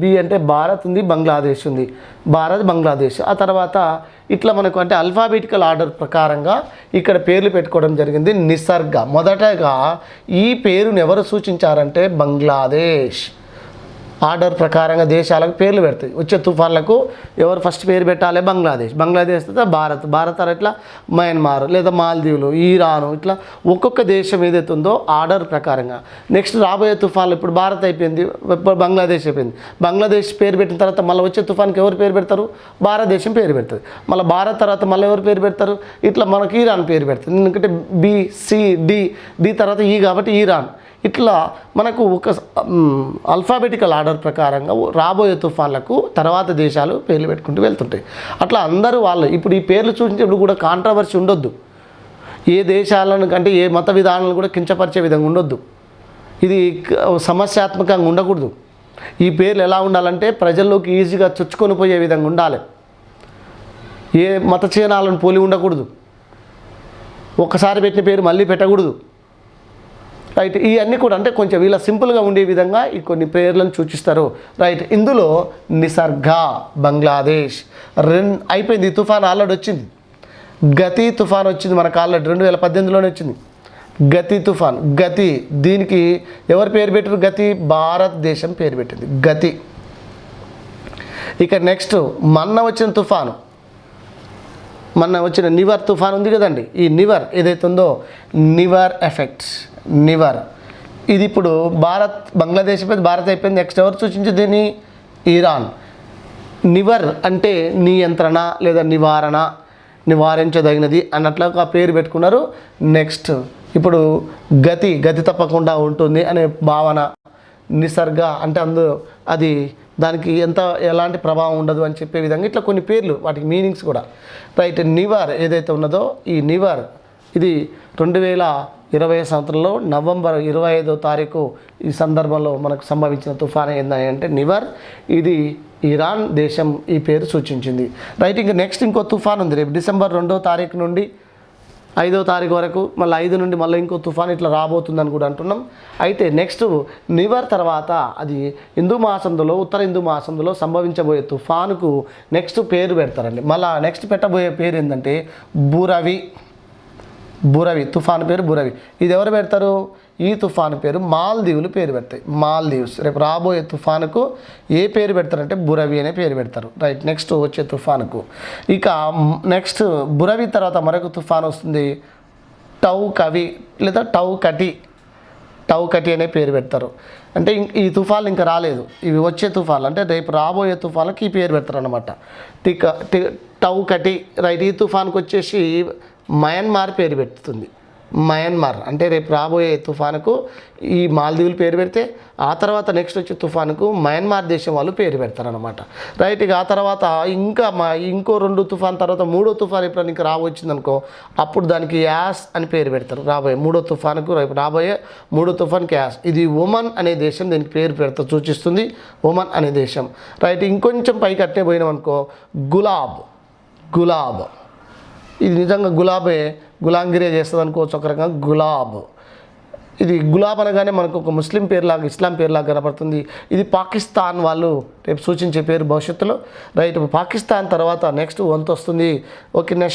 బి అంటే భారత్ ఉంది, బంగ్లాదేశ్ ఉంది. భారత్, బంగ్లాదేశ్. ఆ తర్వాత ఇట్లా మనకు అంటే ఆల్ఫాబెటికల్ ఆర్డర్ ప్రకారంగా ఇక్కడ పేర్లు పెట్టుకోవడం జరిగింది. నిసర్గ. మొదటగా ఈ పేరును ఎవరు సూచించారంటే బంగ్లాదేశ్. ఆర్డర్ ప్రకారంగా దేశాలకు పేర్లు పెడతాయి. వచ్చే తుఫాన్లకు ఎవరు ఫస్ట్ పేరు పెట్టాలి? బంగ్లాదేశ్. తర్వాత భారత్ అట్లా మయన్మార్ లేదా మాల్దీవులు, ఇరాను, ఇట్లా ఒక్కొక్క దేశం ఏదైతే ఉందో ఆర్డర్ ప్రకారంగా. నెక్స్ట్ రాబోయే తుఫాన్లు ఇప్పుడు భారత్ అయిపోయింది, ఇప్పుడు బంగ్లాదేశ్ అయిపోయింది. బంగ్లాదేశ్ పేరు పెట్టిన తర్వాత మళ్ళీ వచ్చే తుఫాన్కి ఎవరు పేరు పెడతారు? భారతదేశం పేరు పెడుతుంది. మళ్ళీ భారత్ తర్వాత మళ్ళీ ఎవరు పేరు పెడతారు? ఇట్లా మనకి ఇరాన్ పేరు పెడుతుంది. ఎందుకంటే డి తర్వాత కాబట్టి ఇరాన్. ఇట్లా మనకు ఒక ఆల్ఫాబెటికల్ ఆర్డర్ ప్రకారంగా రాబోయే తుఫాన్లకు తర్వాత దేశాలు పేర్లు పెట్టుకుంటూ వెళ్తుంటాయి. అట్లా అందరూ వాళ్ళు ఇప్పుడు ఈ పేర్లు చూపించేప్పుడు కూడా కాంట్రవర్సీ ఉండొద్దు. ఏ దేశాలను అంటే ఏ మత విధానాలను కూడా కించపరిచే విధంగా ఉండొద్దు. ఇది సమస్యాత్మకంగా ఉండకూడదు. ఈ పేర్లు ఎలా ఉండాలంటే ప్రజల్లోకి ఈజీగా చొచ్చుకొని పోయే విధంగా ఉండాలి. ఏ మత చిహ్నాలను పోలి ఉండకూడదు. ఒక్కసారి పెట్టిన పేరు మళ్ళీ పెట్టకూడదు. రైట్, ఇవన్నీ కూడా అంటే కొంచెం వీళ్ళ సింపుల్గా ఉండే విధంగా ఈ కొన్ని పేర్లను సూచిస్తారు. రైట్, ఇందులో నిసర్గ బంగ్లాదేశ్ అయిపోయింది. ఈ తుఫాన్ ఆల్రెడీ వచ్చింది. గతి తుఫాన్ వచ్చింది మనకు ఆల్రెడీ 2018లోనే వచ్చింది. గతి తుఫాన్, గతి దీనికి ఎవరు పేరు పెట్టారు? గతి భారతదేశం పేరు పెట్టింది గతి. ఇక నెక్స్ట్ మొన్న వచ్చిన తుఫాను, మొన్న వచ్చిన నివర్ తుఫాన్ ఉంది కదండి. ఈ నివర్ ఏదైతే ఉందో నివర్ ఎఫెక్ట్స్, నివర్ ఇది ఇప్పుడు బంగ్లాదేశ్ అయిపోయింది, భారత్ అయిపోయింది. నెక్స్ట్ ఎవరు సూచించింది దీన్ని? ఇరాన్. నివర్ అంటే నియంత్రణ లేదా నివారణ, నివారించదగినది అన్నట్లుగా పేరు పెట్టుకున్నారు. నెక్స్ట్ ఇప్పుడు గతి తప్పకుండా ఉంటుంది అనే భావన. నిసర్గ అంటే అది దానికి ఎలాంటి ప్రభావం ఉండదు అని చెప్పే విధంగా ఇట్లా కొన్ని పేర్లు, వాటికి మీనింగ్స్ కూడా. రైట్, నివర్ ఏదైతే ఉన్నదో ఈ నివర్ ఇది 2020 సంవత్సరంలో నవంబర్ 25వ తారీఖు ఈ సందర్భంలో మనకు సంభవించిన తుఫాను ఏంటంటే నివర్. ఇది ఇరాన్ దేశం ఈ పేరు సూచించింది. రైట్, ఇంకా నెక్స్ట్ ఇంకో తుఫాన్ ఉంది రేపు డిసెంబర్ 2వ తారీఖు నుండి 5వ తారీఖు వరకు, మళ్ళీ 5 నుండి మళ్ళీ ఇంకో తుఫాన్ ఇట్లా రాబోతుందని కూడా అంటున్నాం. అయితే నెక్స్ట్ నివర్ తర్వాత అది ఉత్తర హిందూ మహాసముద్రంలో సంభవించబోయే తుఫానుకు నెక్స్ట్ పేరు పెడతారండి. మళ్ళీ నెక్స్ట్ పెట్టబోయే పేరు ఏంటంటే బురవి. తుఫాను పేరు బురవి. ఇది ఎవరు పెడతారు? ఈ తుఫాను పేరు మాల్దీవులు పేరు పెడతాయి. మాల్దీవ్స్. రేపు రాబోయే తుఫానుకు ఏ పేరు పెడతారంటే బురవి అనే పేరు పెడతారు. రైట్, నెక్స్ట్ వచ్చే తుఫానుకు ఇక నెక్స్ట్ బురవి తర్వాత మరొక తుఫాను వస్తుంది, టౌకవి లేదా టౌకటి అనే పేరు పెడతారు. అంటే ఈ తుఫాన్లు ఇంకా రాలేదు, ఇవి వచ్చే తుఫాన్లు అంటే రేపు రాబోయే తుఫాన్లకి ఈ పేరు పెడతారు అన్నమాట. టౌకటి. రైట్, ఈ తుఫాన్కి వచ్చేసి మయన్మార్ పేరు పెడుతుంది. మయన్మార్ అంటే రేపు రాబోయే తుఫానుకు ఈ మాల్దీవులు పేరు పెడితే ఆ తర్వాత నెక్స్ట్ వచ్చే తుఫానుకు మయన్మార్ దేశం వాళ్ళు పేరు పెడతారనమాట. రైట్, ఇక ఆ తర్వాత ఇంకో 2 తుఫాన్ తర్వాత 3వ తుఫాన్ ఎప్పుడైనా ఇంకా రాబోచ్చిందనుకో అప్పుడు దానికి యాస్ అని పేరు పెడతారు. రాబోయే 3వ తుఫానుకు రేపు రాబోయే 3వ తుఫాన్కి యాస్. ఇది ఒమన్ అనే దేశం దీనికి పేరు పెడతా సూచిస్తుంది, ఒమన్ అనే దేశం. రైట్, ఇంకొంచెం పైకి అట్టే పోయినాం అనుకో గులాబ్. ఇది నిజంగా గులాంగిరే చేస్తుంది అనుకోవచ్చు ఒక రకంగా. గులాబ్ ఇది గులాబ్ అనగానే మనకు ఒక ముస్లిం పేరులాగా, ఇస్లాం పేరులాగా కనపడుతుంది. ఇది పాకిస్తాన్ వాళ్ళు రేపు సూచించే పేరు భవిష్యత్తులో. రైట్, పాకిస్తాన్ తర్వాత నెక్స్ట్ వంతు వస్తుంది ఓకేనా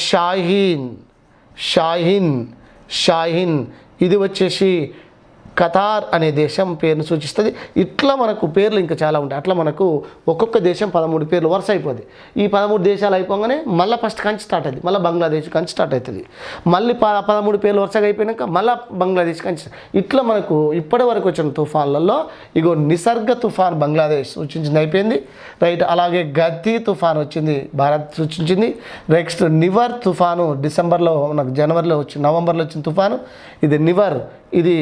షాహీన్. ఇది వచ్చేసి ఖతార్ అనే దేశం పేరును సూచిస్తుంది. ఇట్లా మనకు పేర్లు ఇంకా చాలా ఉంటాయి. అట్లా మనకు ఒక్కొక్క దేశం 13 పేర్లు వరుస అయిపోద్ది. ఈ 13 దేశాలు అయిపోగానే మళ్ళీ ఫస్ట్ కంచి స్టార్ట్ అవుతుంది, మళ్ళీ బంగ్లాదేశ్ కంచి స్టార్ట్ అవుతుంది. మళ్ళీ 13 పేర్లు వరుసగా అయిపోయాక మళ్ళీ బంగ్లాదేశ్ కంచి. ఇట్లా మనకు ఇప్పటి వరకు వచ్చిన తుఫాన్లలో ఇగో నిసర్గ తుఫాన్ బంగ్లాదేశ్ సూచించింది అయిపోయింది. రైట్, అలాగే గతి తుఫాన్ వచ్చింది భారత్ సూచించింది. నెక్స్ట్ నివర్ తుఫాను నవంబర్లో వచ్చిన తుఫాను. ఇది నివర్, ఇది